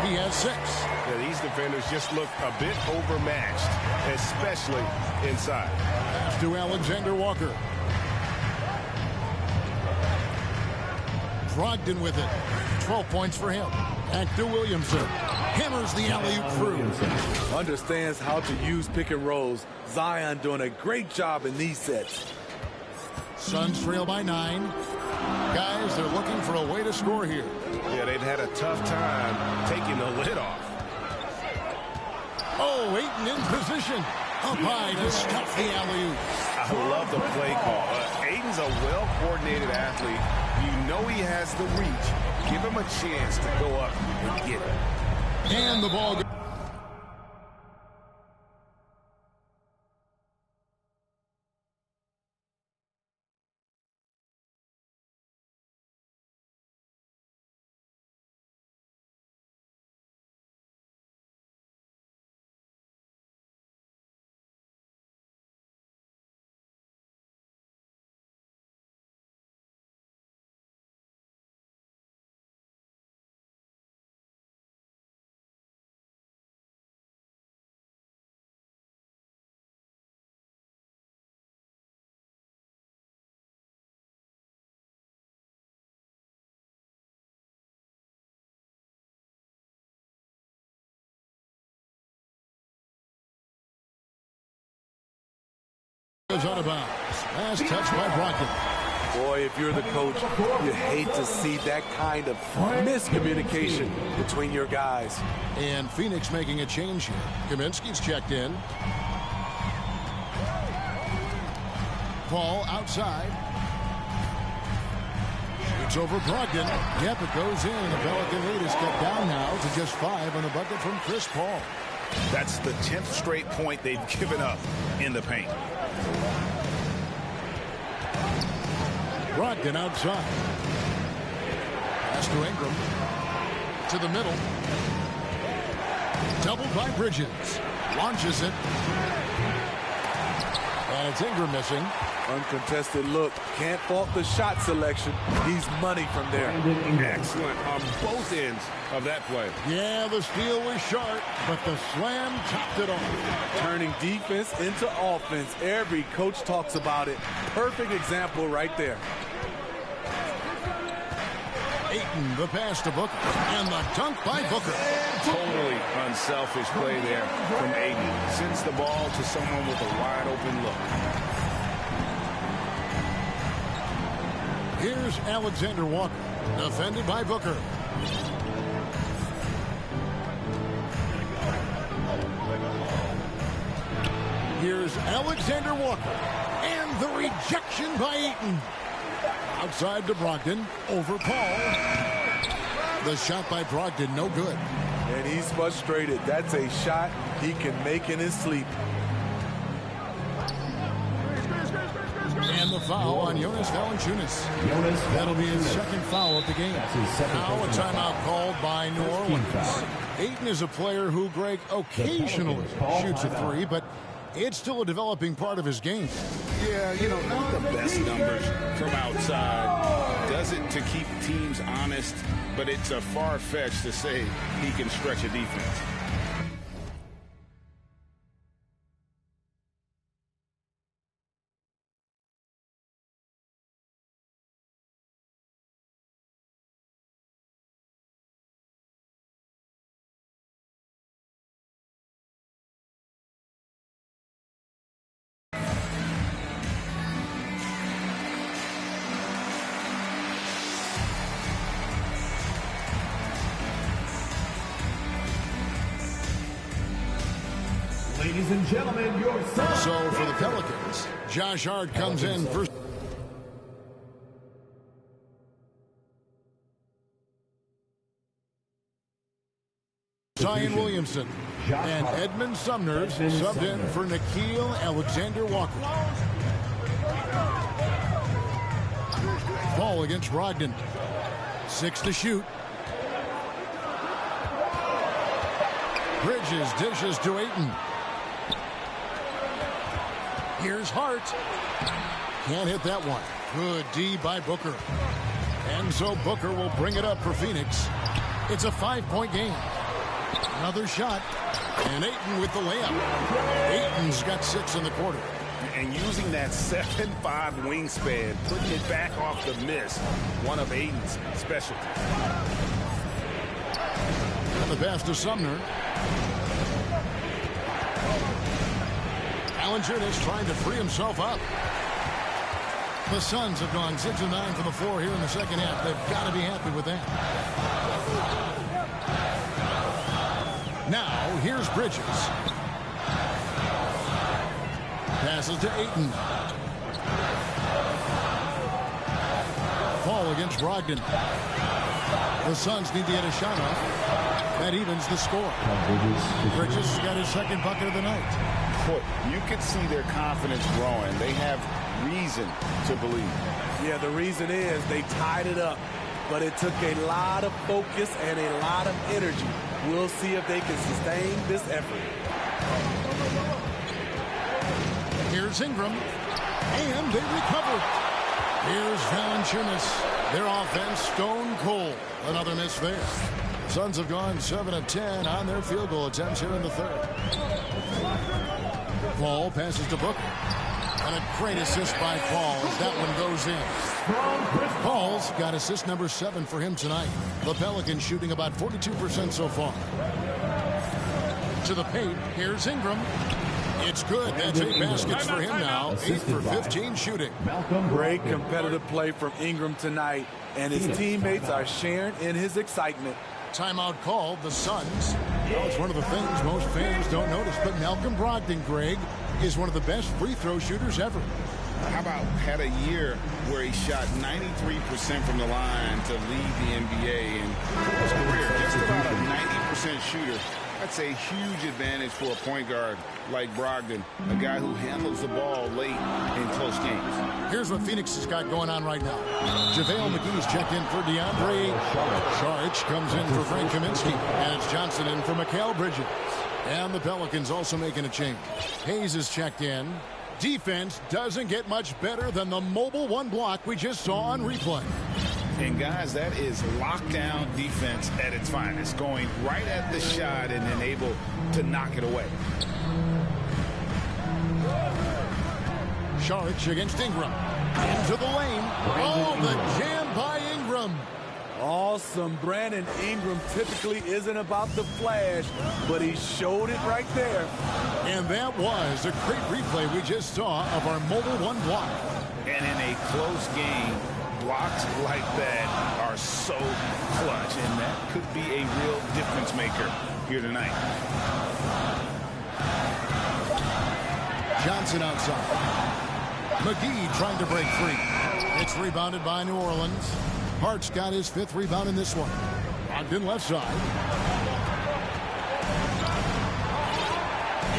Speaker 5: He has 6.
Speaker 7: Yeah, these defenders just look a bit overmatched, especially inside.
Speaker 5: Pass to Alexander Walker. Brogdon with it. 12 points for him. Back to Williamson. Hammers the alley-oop through.
Speaker 8: Understands how to use pick and rolls. Zion doing a great job in these sets.
Speaker 5: Suns trail by 9. Guys, they're looking for a way to score here.
Speaker 7: Yeah, they've had a tough time taking the lid off.
Speaker 5: Oh, Ayton in position. Up high to stuff the alley-oop.
Speaker 6: I love the play call. Ayton's a well-coordinated athlete. You know he has the reach. Give him a chance to go up and get it.
Speaker 5: And the ball goes out of bounds. Last touch by Brogdon.
Speaker 8: Boy, if you're the coach, you hate to see that kind of miscommunication between your guys.
Speaker 5: And Phoenix making a change here. Kaminsky's checked in. Ball outside. Shoots over Brogdon. Yep, it goes in. The Pelican lead is cut down now to just 5 on the bucket from Chris Paul.
Speaker 6: That's the 10th straight point they've given up in the paint.
Speaker 5: Brogdon outside. Pass to Ingram. To the middle. Doubled by Bridges. Launches it. And it's Ingram missing.
Speaker 8: Uncontested look. Can't fault the shot selection. He's money from there.
Speaker 6: Excellent on both ends of that play.
Speaker 5: Yeah, the steal was sharp, but the slam topped it off.
Speaker 8: Turning defense into offense. Every coach talks about it. Perfect example right there.
Speaker 5: Ayton, the pass to Booker, and the dunk by Booker.
Speaker 6: Totally unselfish play there from Ayton. Sends the ball to someone with a wide open look.
Speaker 5: Here's Alexander Walker, defended by Booker. Here's Alexander Walker, and the rejection by Ayton. Outside to Brogdon, over Paul. The shot by Brogdon, no good.
Speaker 8: And he's frustrated. That's a shot he can make in his sleep.
Speaker 5: And the foul on Jonas Valanciunas. That'll be his second foul of the game. Now a timeout called by New Orleans. Ayton is a player who, Greg, occasionally shoots a three, but it's still a developing part of his game.
Speaker 6: Yeah, you know, not the best numbers from outside. Does it to keep teams honest, but it's a far-fetched to say he can stretch a defense.
Speaker 9: Ladies and gentlemen, your son.
Speaker 5: So for the Pelicans, Josh Hart comes in first. Zion Williamson and Edmund Sumner subbed in for Nickeil Alexander-Walker. Ball against Brogdon. 6 to shoot. Bridges dishes to Ayton. Here's Hart. Can't hit that one. Good D by Booker. And so Booker will bring it up for Phoenix. It's a 5-point game. Another shot. And Ayton with the layup. Ayton's got 6 in the quarter.
Speaker 6: And using that 7'5" wingspan, putting it back off the miss, one of Ayton's specialties.
Speaker 5: And the pass to Sumner. Valanciunas trying to free himself up. The Suns have gone 6 of 9 from the floor here in the second half. They've got to be happy with that. Now, here's Bridges. Passes to Ayton. Ball against Brogdon. The Suns need to get a shot off. That evens the score. Bridges got his second bucket of the night.
Speaker 6: You can see their confidence growing. They have reason to believe.
Speaker 8: Yeah, the reason is they tied it up, but it took a lot of focus and a lot of energy. We'll see if they can sustain this effort.
Speaker 5: Here's Ingram, and they recover. Here's Valanciunas. Their offense stone cold. Another miss there. Suns have gone 7 of 10 on their field goal attempts here in the third. Paul passes to Booker. And a great assist by Paul as that one goes in. Paul's got assist number 7 for him tonight. The Pelicans shooting about 42% so far. To the paint, here's Ingram. It's good. That's 8 baskets for him now. 8 for 15 shooting.
Speaker 8: Great competitive play from Ingram tonight, and his teammates are sharing in his excitement.
Speaker 5: Timeout called. The Suns. Well, it's one of the things most fans don't notice, but Malcolm Brogdon, Greg, is one of the best free throw shooters ever.
Speaker 6: How about had a year where he shot 93% from the line to lead the NBA, and for his career, just about a 90% shooter. That's a huge advantage for a point guard like Brogdon, a guy who handles the ball late in close games.
Speaker 5: Here's what Phoenix has got going on right now. JaVale McGee's checked in for DeAndre. Saric comes in for Frank Kaminsky, and it's Johnson in for Mikal Bridges. And the Pelicans also making a change. Hayes is checked in. Defense doesn't get much better than the mobile one block we just saw on replay.
Speaker 6: And guys, that is lockdown defense at its finest, going right at the shot and then able to knock it away.
Speaker 5: Saric against Ingram. Into the lane. Oh, the jam by Ingram.
Speaker 8: Awesome. Brandon Ingram typically isn't about the flash, but he showed it right there.
Speaker 5: And that was a great replay we just saw of our mobile one block.
Speaker 6: And in a close game, blocks like that are so clutch, and that could be a real difference maker here tonight.
Speaker 5: Johnson outside. McGee trying to break free. It's rebounded by New Orleans. Hart's got his 5th rebound in this one. Ogden left side.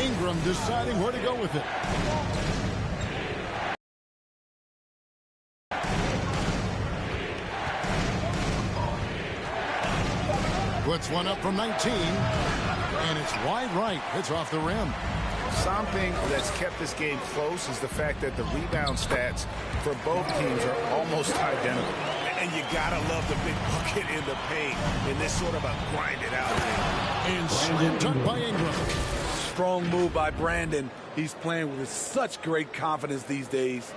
Speaker 5: Ingram deciding where to go with it. Puts one up from 19. And it's wide right. It's off the rim.
Speaker 6: Something that's kept this game close is the fact that the rebound stats for both teams are almost identical. And you gotta love the big bucket in the paint in this sort of a grind it out thing.
Speaker 5: And slam dunk by Ingram.
Speaker 8: Strong move by Brandon. He's playing with such great confidence these days.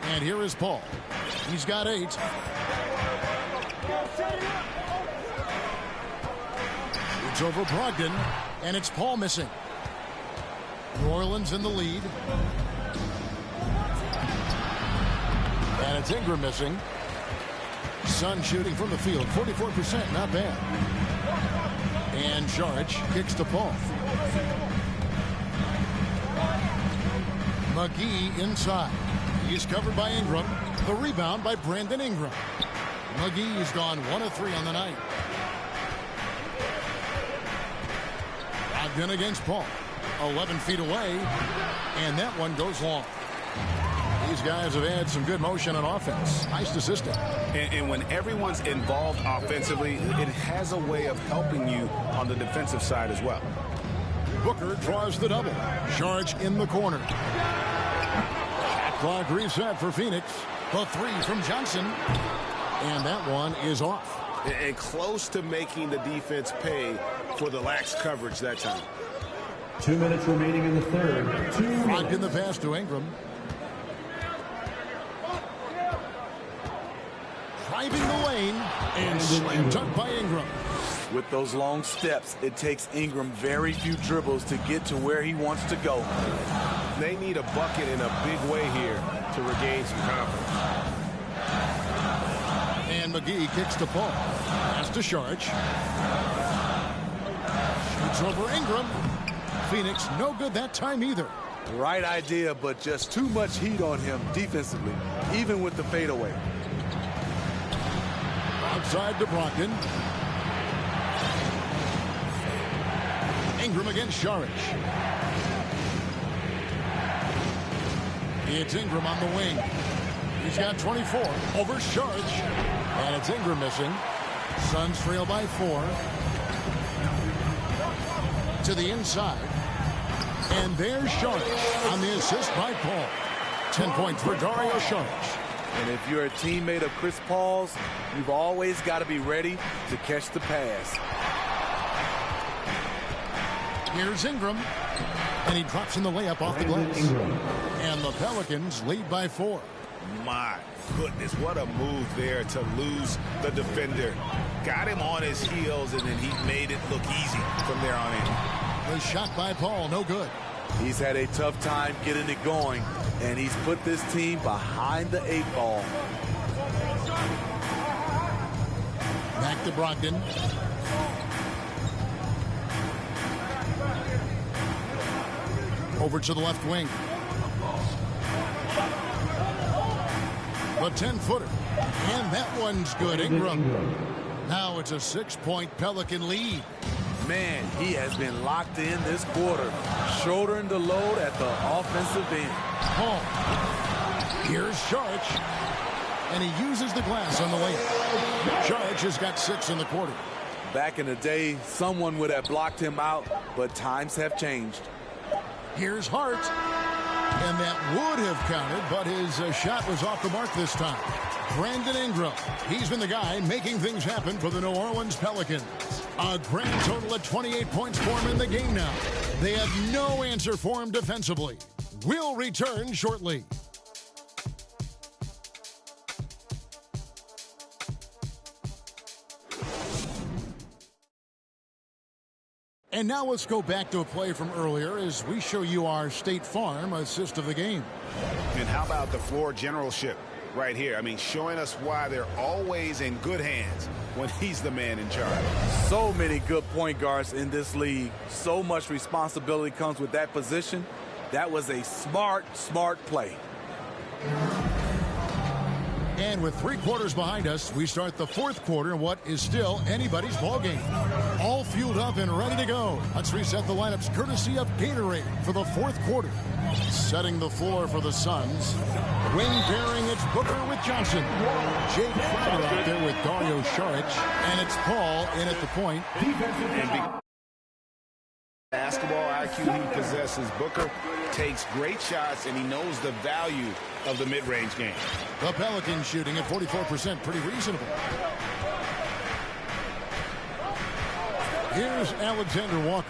Speaker 5: And here is Paul. He's got 8. It's over Brogdon, and it's Paul missing. New Orleans in the lead. And it's Ingram missing. Sun shooting from the field, 44%, not bad. And Saric kicks to Paul. McGee inside. He's covered by Ingram. The rebound by Brandon Ingram. McGee's gone 1 of 3 on the night. Ogden against Paul. 11 feet away. And that one goes long. These guys have had some good motion on offense. Nice assistant.
Speaker 6: And when everyone's involved offensively, it has a way of helping you on the defensive side as well.
Speaker 5: Booker draws the double. Saric in the corner. Clock reset for Phoenix. The 3 from Johnson. And that one is off.
Speaker 6: And close to making the defense pay for the lax coverage that time.
Speaker 9: 2 minutes remaining in the third. 2 minutes.
Speaker 5: Locked in the pass to Ingram. Driving the lane and slam dunk by Ingram.
Speaker 8: With those long steps, it takes Ingram very few dribbles to get to where he wants to go.
Speaker 6: They need a bucket in a big way here to regain some confidence.
Speaker 5: And And McGee kicks to Paul. Pass to Sharch. Shoots over Ingram. Phoenix no good that time either.
Speaker 8: Right idea, but just too much heat on him defensively, even with the fadeaway.
Speaker 5: Outside to Brogdon. Ingram against Sharich. It's Ingram on the wing. He's got 24 over Sharich. And it's Ingram missing. Suns trail by 4. To the inside. And there's Sharich on the assist by Paul. 10 points for Dario Sharich.
Speaker 8: And if you're a teammate of Chris Paul's, you've always got to be ready to catch the pass.
Speaker 5: Here's Ingram. And he drops in the layup off the glass. And the Pelicans lead by 4.
Speaker 6: My goodness, what a move there to lose the defender. Got him on his heels, and then he made it look easy from there on in.
Speaker 5: The shot by Paul, no good.
Speaker 8: He's had a tough time getting it going, and he's put this team behind the 8 ball.
Speaker 5: Back to Brogdon. Over to the left wing. The 10-footer. And that one's good. Ingram. Now it's a 6-point Pelican lead.
Speaker 8: Man, he has been locked in this quarter, shouldering the load at the offensive end.
Speaker 5: Paul. Here's Sharich. And he uses the glass on the layup. Sharich has got 6 in the quarter.
Speaker 8: Back in the day, someone would have blocked him out, but times have changed.
Speaker 5: Here's Hart. And that would have counted, but his shot was off the mark this time. Brandon Ingram. He's been the guy making things happen for the New Orleans Pelicans. A grand total of 28 points for him in the game now. They have no answer for him defensively. We'll return shortly. And now let's go back to a play from earlier as we show you our State Farm assist of the game.
Speaker 6: And how about the floor generalship right here? I mean, showing us why they're always in good hands when he's the man in charge.
Speaker 8: So many good point guards in this league. So much responsibility comes with that position. That was a smart play.
Speaker 5: And with 3 quarters behind us, we start the 4th quarter in what is still anybody's ballgame. All fueled up and ready to go. Let's reset the lineups courtesy of Gatorade for the 4th quarter. Setting the floor for the Suns. Wing pairing, it's Booker with Johnson. Jake Crowder out there with Dario Saric. And it's Paul in at the point.
Speaker 6: Basketball IQ he possesses. Booker takes great shots, and he knows the value of the mid-range game.
Speaker 5: The Pelicans shooting at 44%, pretty reasonable. Here's Alexander Walker.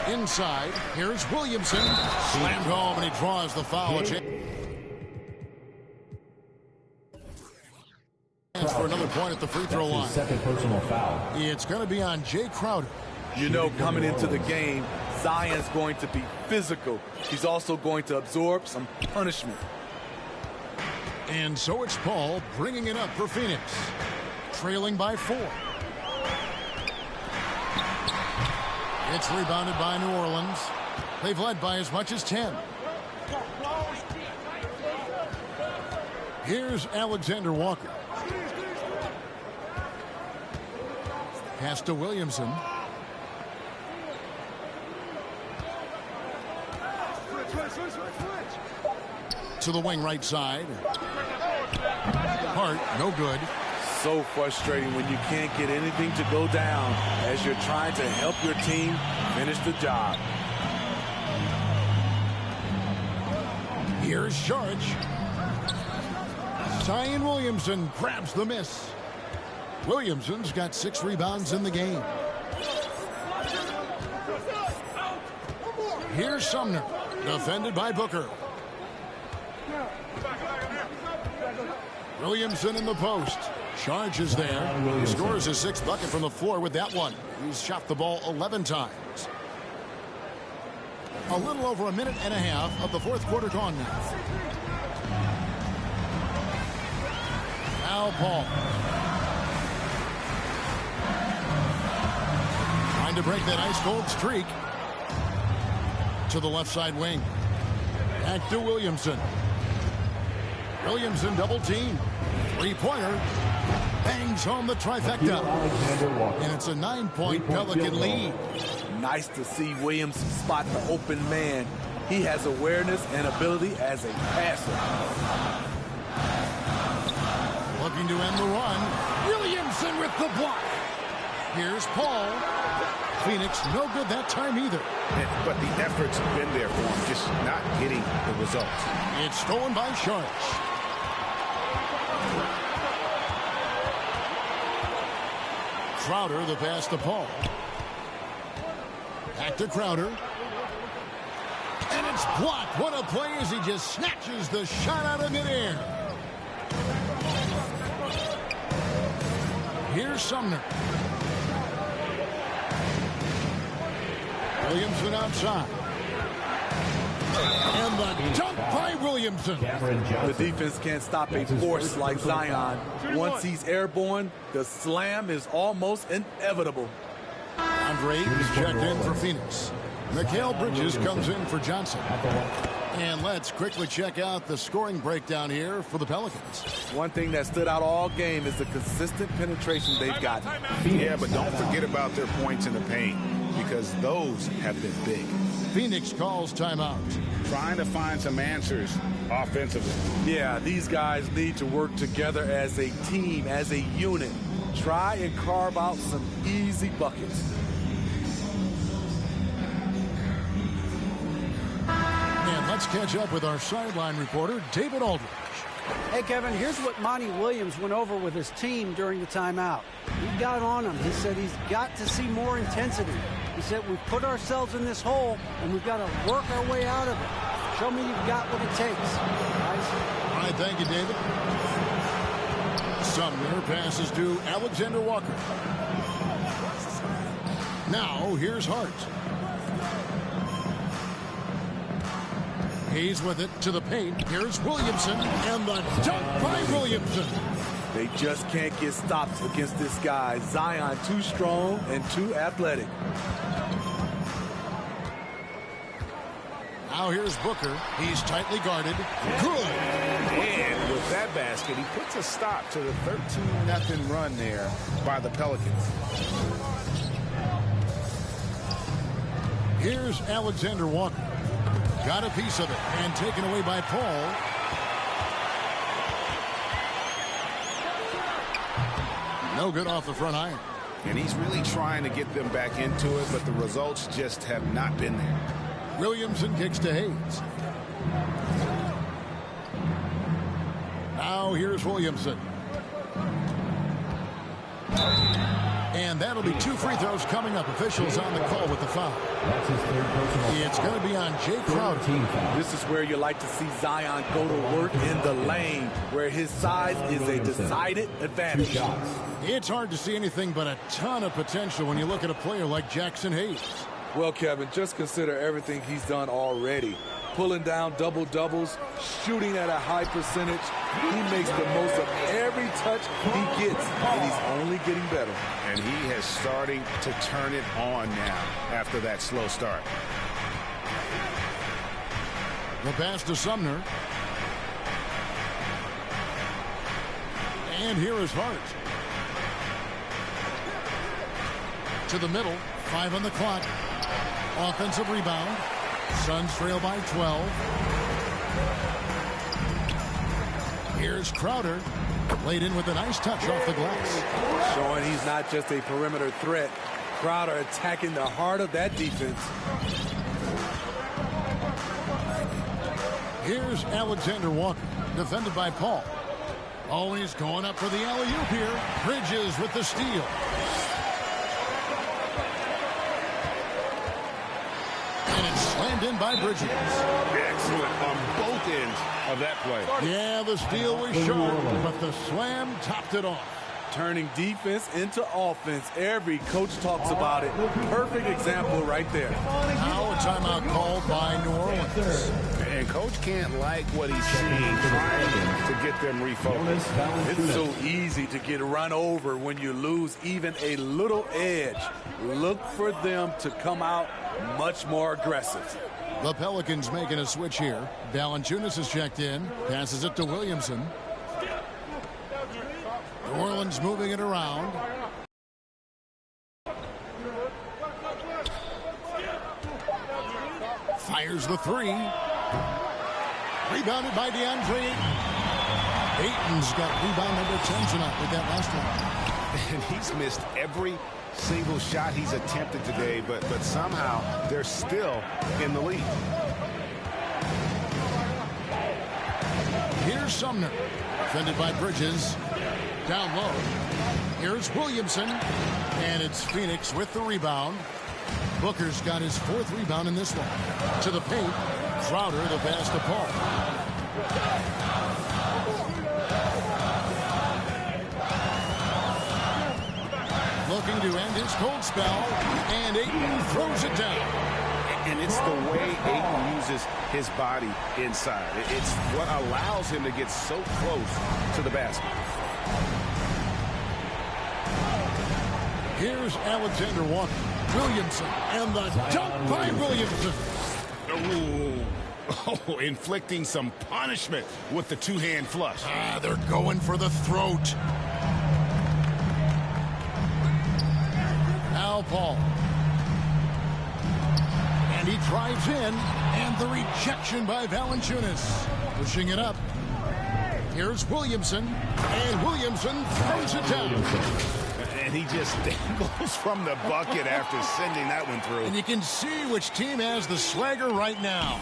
Speaker 5: Inside, here's Williamson. Slammed home, and he draws the foul. For another point at the free throw line.
Speaker 9: Second personal foul.
Speaker 5: It's going to be on Jay Crowder.
Speaker 8: You know, coming into the game, Zion's going to be physical. He's also going to absorb some punishment.
Speaker 5: And so it's Paul bringing it up for Phoenix. Trailing by 4. It's rebounded by New Orleans. They've led by as much as 10. Here's Alexander Walker. Pass to Williamson. To the wing right side. Hart, no good.
Speaker 8: So frustrating when you can't get anything to go down as you're trying to help your team finish the job.
Speaker 5: Here's Saric. Zion Williamson grabs the miss. Williamson's got 6 rebounds in the game. Here's Sumner, defended by Booker. Williamson in the post. Charge is there. He scores his 6th bucket from the floor with that one. He's shot the ball 11 times. A little over a minute and a half of the 4th quarter gone now. Now Paul. Trying to break that ice-cold streak. To the left side wing. Back to Williamson. Williamson double team. Three-pointer. Bangs home the trifecta. And it's a 9-point Pelican lead.
Speaker 8: Nice to see Williams spot the open man. He has awareness and ability as a passer.
Speaker 5: Looking to end the run. Williamson with the block. Here's Paul. Phoenix no good that time either.
Speaker 6: But the effort's been there for him, just not getting the results.
Speaker 5: It's stolen by Sharks. Crowder, the pass to Paul. Back to Crowder. And it's blocked. What a play as he just snatches the shot out of midair. Here's Sumner. Williamson outside. And the dunk by Williamson.
Speaker 8: The defense can't stop a force like Zion. Once he's airborne, the slam is almost inevitable.
Speaker 5: Andre is checked in for Phoenix. Mikal Bridges comes in for Johnson. And let's quickly check out the scoring breakdown here for the Pelicans.
Speaker 8: One thing that stood out all game is the consistent penetration they've gotten.
Speaker 6: Yeah, but don't forget about their points in the paint, because those have been big.
Speaker 5: Phoenix calls timeout.
Speaker 6: Trying to find some answers offensively.
Speaker 8: Yeah, these guys need to work together as a team, as a unit. Try and carve out some easy buckets.
Speaker 5: And let's catch up with our sideline reporter, David Aldridge.
Speaker 11: Hey, Kevin, here's what Monty Williams went over with his team during the timeout. He got on him. He said he's got to see more intensity. He said we've put ourselves in this hole, and we've got to work our way out of it. Show me you've got what it takes, guys.
Speaker 5: All right, thank you, David. Sumner passes to Alexander Walker. Now, here's Hart. He's with it to the paint. Here's Williamson, and the dunk by Williamson.
Speaker 8: They just can't get stops against this guy. Zion too strong and too athletic.
Speaker 5: Now here's Booker. He's tightly guarded. Good.
Speaker 6: And with that basket, he puts a stop to the 13-0 run there by the Pelicans.
Speaker 5: Here's Alexander Walker. Got a piece of it and taken away by Paul. No good off the front iron.
Speaker 6: And he's really trying to get them back into it, but the results just have not been there.
Speaker 5: Williamson kicks to Hayes. Now here's Williamson. And that'll be 2 free throws coming up. Officials on the call with the foul.
Speaker 9: That's his third personal.
Speaker 5: It's going to be on Jay Crowder.
Speaker 8: This is where you like to see Zion go to work in the lane, where his size is a decided advantage.
Speaker 9: 2 shots.
Speaker 5: It's hard to see anything but a ton of potential when you look at a player like Jackson Hayes.
Speaker 8: Well, Kevin, just consider everything he's done already. Pulling down double-doubles, shooting at a high percentage. He makes the most of every touch he gets, and he's only getting better.
Speaker 6: And he is starting to turn it on now after that slow start.
Speaker 5: The pass to Sumner. And here is Hart. To the middle, 5 on the clock. Offensive rebound. Suns trail by 12. Here's Crowder. Laid in with a nice touch off the glass.
Speaker 8: Showing he's not just a perimeter threat. Crowder attacking the heart of that defense.
Speaker 5: Here's Alexander Walker. Defended by Paul. Always going up for the alley-oop here. Bridges with the steal. Slammed in by Bridges.
Speaker 6: Excellent on both ends of that play.
Speaker 5: Yeah, the steal was short, but the slam topped it off.
Speaker 8: Turning defense into offense. Every coach talks about it. Perfect example right there.
Speaker 5: Now a timeout called by New Orleans.
Speaker 6: And Coach can't like what he's seeing, trying to get them refocused.
Speaker 8: It's so easy to get run over when you lose even a little edge. Look for them to come out much more aggressive.
Speaker 5: The Pelicans making a switch here. Valanciunas is checked in. Passes it to Williamson. New Orleans moving it around. Fires the three. Rebounded by DeAndre Ayton. Ayton's got rebound number 10 tonight with that last one.
Speaker 6: And he's missed every single shot he's attempted today, but somehow they're still in the lead.
Speaker 5: Here's Sumner. Defended by Bridges. Down low. Here's Williamson. And it's Phoenix with the rebound. Booker's got his 4th rebound in this one. To the paint. Crowder the pass to Paul. Looking to end his cold spell. And Ayton throws it down.
Speaker 6: And it's the way Ayton uses his body inside. It's what allows him to get so close to the basket.
Speaker 5: Here's Alexander Walker. Williamson, and the dunk by Williamson.
Speaker 6: Oh, inflicting some punishment with the two-hand flush.
Speaker 5: They're going for the throat. Now Paul. And he drives in, and the rejection by Valanciunas. Pushing it up. Here's Williamson, and Williamson throws it down.
Speaker 6: And he just dangles from the bucket after sending that one through.
Speaker 5: And you can see which team has the swagger right now.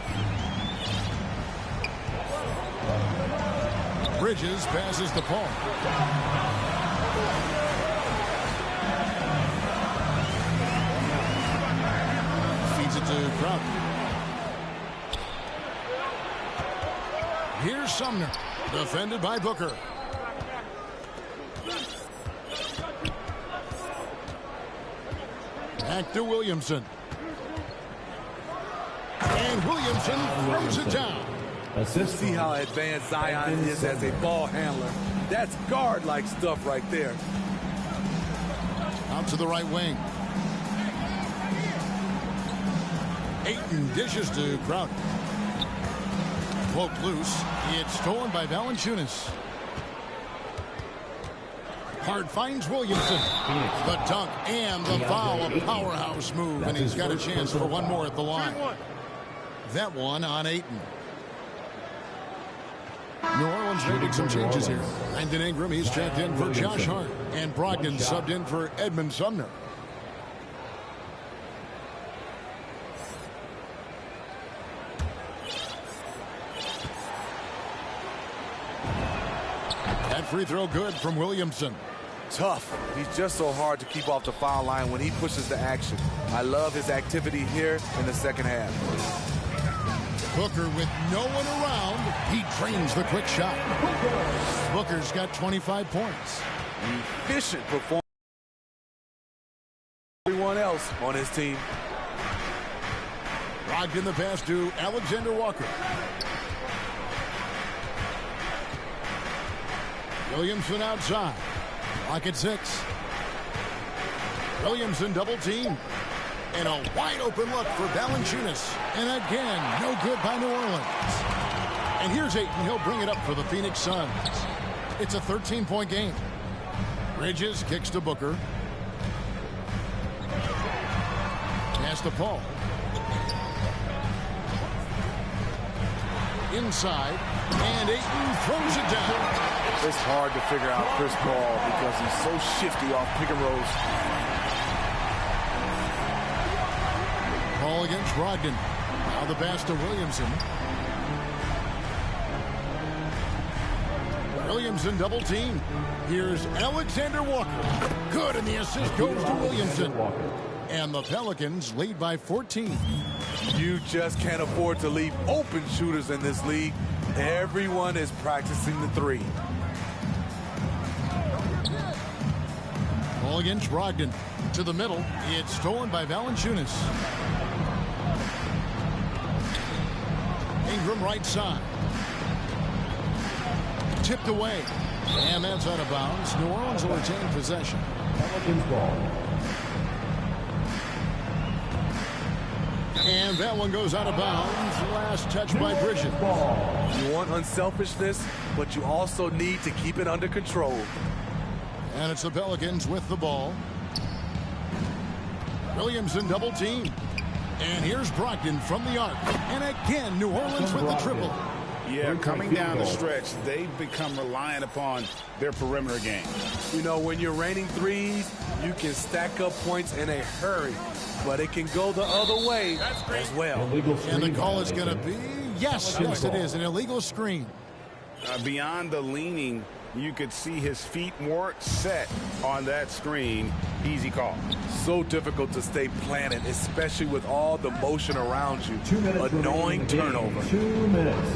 Speaker 5: Bridges passes to Paul. Feeds it to Crowder. Here's Sumner. Defended by Booker. Back to Williamson. And Williamson throws it down.
Speaker 8: See how advanced Zion is as a ball handler. That's guard-like stuff right there.
Speaker 5: Out to the right wing. Ayton dishes to Crowder. Poked loose. It's stolen by Valanciunas. Hard finds Williamson. The dunk and the foul. A powerhouse move. And he's got a chance for one more at the line. That one on Ayton. New Orleans making some changes here. Brandon Ingram, he's checked in for Josh Hart. And Brogdon subbed in for Edmund Sumner. That free throw good from Williamson.
Speaker 8: Tough. He's just so hard to keep off the foul line when he pushes the action. I love his activity here in the second half.
Speaker 5: Booker with no one around. He drains the quick shot. Booker's got 25 points.
Speaker 8: Efficient performance. Everyone else on his team.
Speaker 5: Brogdon the pass to Alexander Walker. Williamson outside. Lock at 6. Williamson double team. And a wide open look for Valanciunas. And again, no good by New Orleans. And here's Ayton. He'll bring it up for the Phoenix Suns. It's a 13-point game. Bridges kicks to Booker. Pass to Paul. Inside. And Ayton throws it down.
Speaker 8: It's hard to figure out Chris Paul because he's so shifty off pick and rolls.
Speaker 5: Paul against Brogdon. Now the pass to Williamson. Williamson double team. Here's Alexander Walker. Good, and the assist goes to Williamson. And the Pelicans lead by 14.
Speaker 8: You just can't afford to leave open shooters in this league. Everyone is practicing the three.
Speaker 5: Ball against Brogdon. To the middle. It's stolen by Valanciunas. Ingram right side. Tipped away. And that's out of bounds. New Orleans will retain possession.
Speaker 9: Pelicans ball.
Speaker 5: And that one goes out of bounds. Last touch by Bridges.
Speaker 8: You want unselfishness, but you also need to keep it under control.
Speaker 5: And it's the Pelicans with the ball. Williamson double team. And here's Brogdon from the arc. And again, New Orleans with the triple.
Speaker 6: Yeah, coming down the stretch, they've become reliant upon their perimeter game.
Speaker 8: You know, when you're raining threes, you can stack up points in a hurry, but it can go the other way as well.
Speaker 5: And the call is going to be, yes, it is, an illegal screen.
Speaker 6: Beyond the leaning, you could see his feet more set on that screen. Easy call.
Speaker 8: So difficult to stay planted, especially with all the motion around you. Annoying turnover.
Speaker 9: 2 minutes.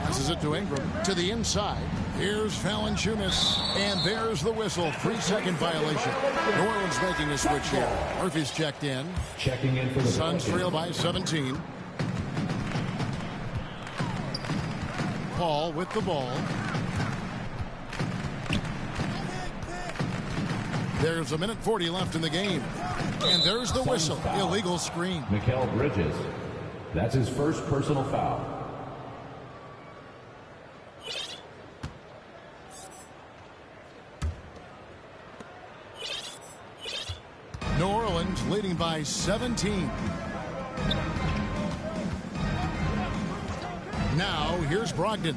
Speaker 5: Passes it to Ingram to the inside. Here's Valanciunas, and there's the whistle. 3-second violation. New Orleans making a switch here. Murphy's checked in.
Speaker 9: Checking in for the
Speaker 5: Suns trail by 17. Paul with the ball. There's 1:40 left in the game. And there's the whistle. Illegal screen.
Speaker 9: Mikal Bridges. That's his first personal foul.
Speaker 5: New Orleans leading by 17. Now, here's Brogdon.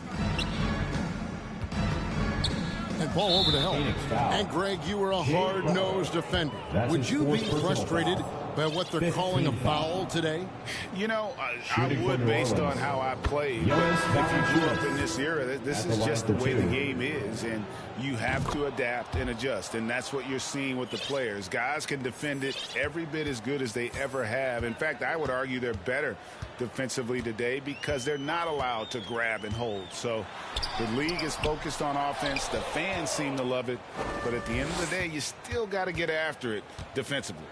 Speaker 5: And Paul over to help. And Greg, you were a hard-nosed defender. Would you be frustrated by what they're calling a foul today?
Speaker 6: You know, I would based on how I played. But if you grew up in this era, this is just the way the game is, and you have to adapt and adjust, and that's what you're seeing with the players. Guys can defend it every bit as good as they ever have. In fact, I would argue they're better defensively today because they're not allowed to grab and hold. So the league is focused on offense. The fans seem to love it, but at the end of the day, you still got to get after it defensively.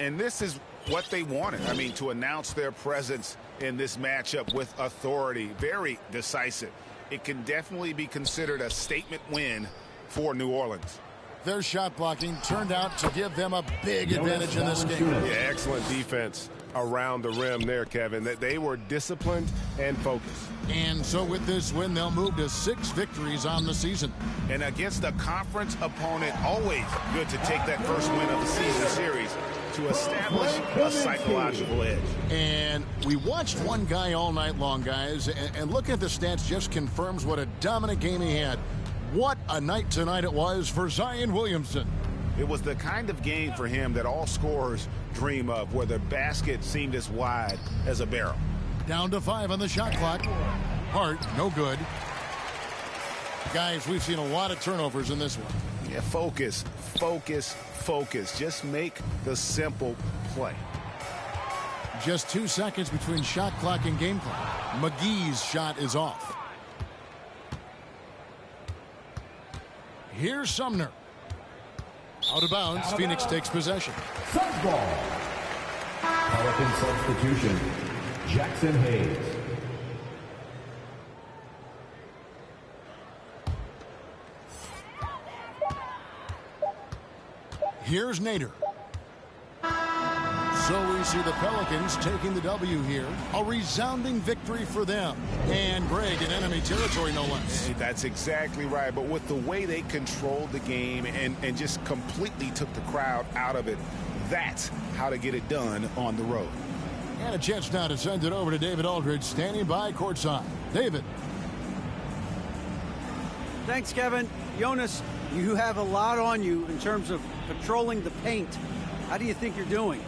Speaker 6: And this is what they wanted. I mean, to announce their presence in this matchup with authority, very decisive. It can definitely be considered a statement win for New Orleans.
Speaker 5: Their shot blocking turned out to give them a big advantage in this game.
Speaker 13: Yeah, excellent defense around the rim there, Kevin. They were disciplined and focused.
Speaker 5: And so with this win, they'll move to 6 victories on the season.
Speaker 6: And against a conference opponent, always good to take that first win of the season series to establish a psychological edge.
Speaker 5: And we watched one guy all night long, guys, and looking at the stats just confirms what a dominant game he had. What a night tonight it was for Zion Williamson.
Speaker 6: It was the kind of game for him that all scorers dream of, where the basket seemed as wide as a barrel.
Speaker 5: Down to 5 on the shot clock. Hart, no good. Guys, we've seen a lot of turnovers in this one.
Speaker 6: Yeah, focus, focus, focus. Just make the simple play.
Speaker 5: Just 2 seconds between shot clock and game clock. McGee's shot is off. Here's Sumner. Out of bounds. Phoenix takes possession.
Speaker 9: Suns ball. Pelican substitution. Jackson Hayes.
Speaker 5: Here's Nader. So we see the Pelicans taking the W here. A resounding victory for them. And Greg in enemy territory, no less.
Speaker 6: Hey, that's exactly right. But with the way they controlled the game and just completely took the crowd out of it, that's how to get it done on the road.
Speaker 5: And a chance now to send it over to David Aldridge, standing by courtside. David.
Speaker 11: Thanks, Kevin. Jonas, you have a lot on you in terms of patrolling the paint. How do you think you're doing?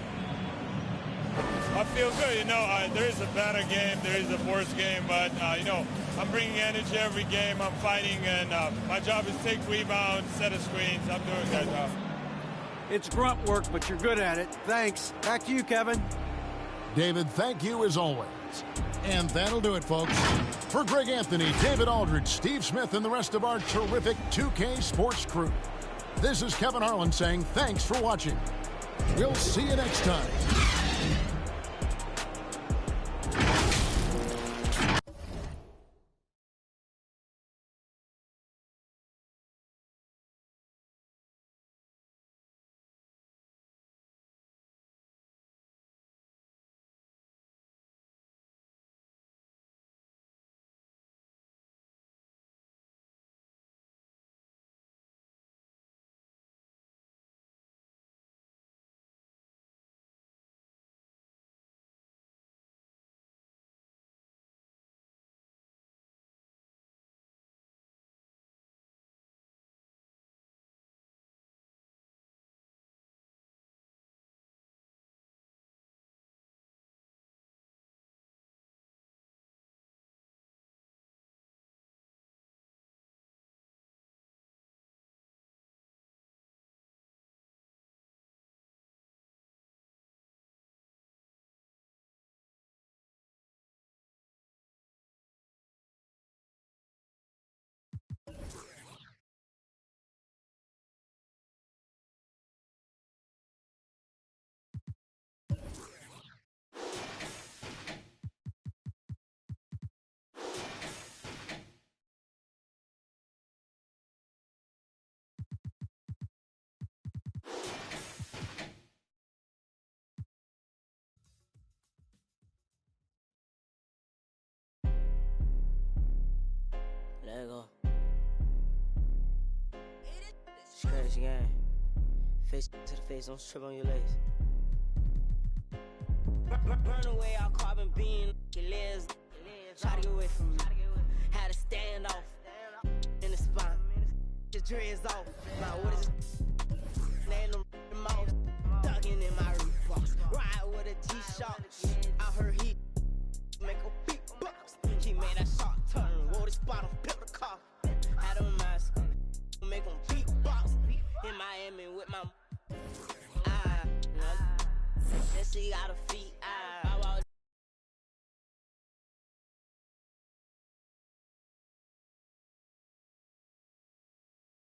Speaker 15: I feel good. You know, there is a better game, there is a worse game, but, you know, I'm bringing energy every game. I'm fighting, and my job is to take rebounds, set of screens. I'm doing that job.
Speaker 11: It's grunt work, but you're good at it. Thanks. Back to you, Kevin.
Speaker 5: David, thank you as always. And that'll do it, folks. For Greg Anthony, David Aldridge, Steve Smith, and the rest of our terrific 2K Sports crew, this is Kevin Harlan saying thanks for watching. We'll see you next time.
Speaker 16: Gangsta gang. Face to the face, don't trip on your legs. Burn away all carbon beam, your legs. Try to get away from me. Had to stand off in the spine. Your dreads off. My what is it? Laying them mouth. Ducking in my Reeboks. Ride with a G-Shock. I heard he make a big box. He made that shot turn. Wore this bottom, built a car. Had a mask. Make him beatbox. In Miami with my that she got a feet.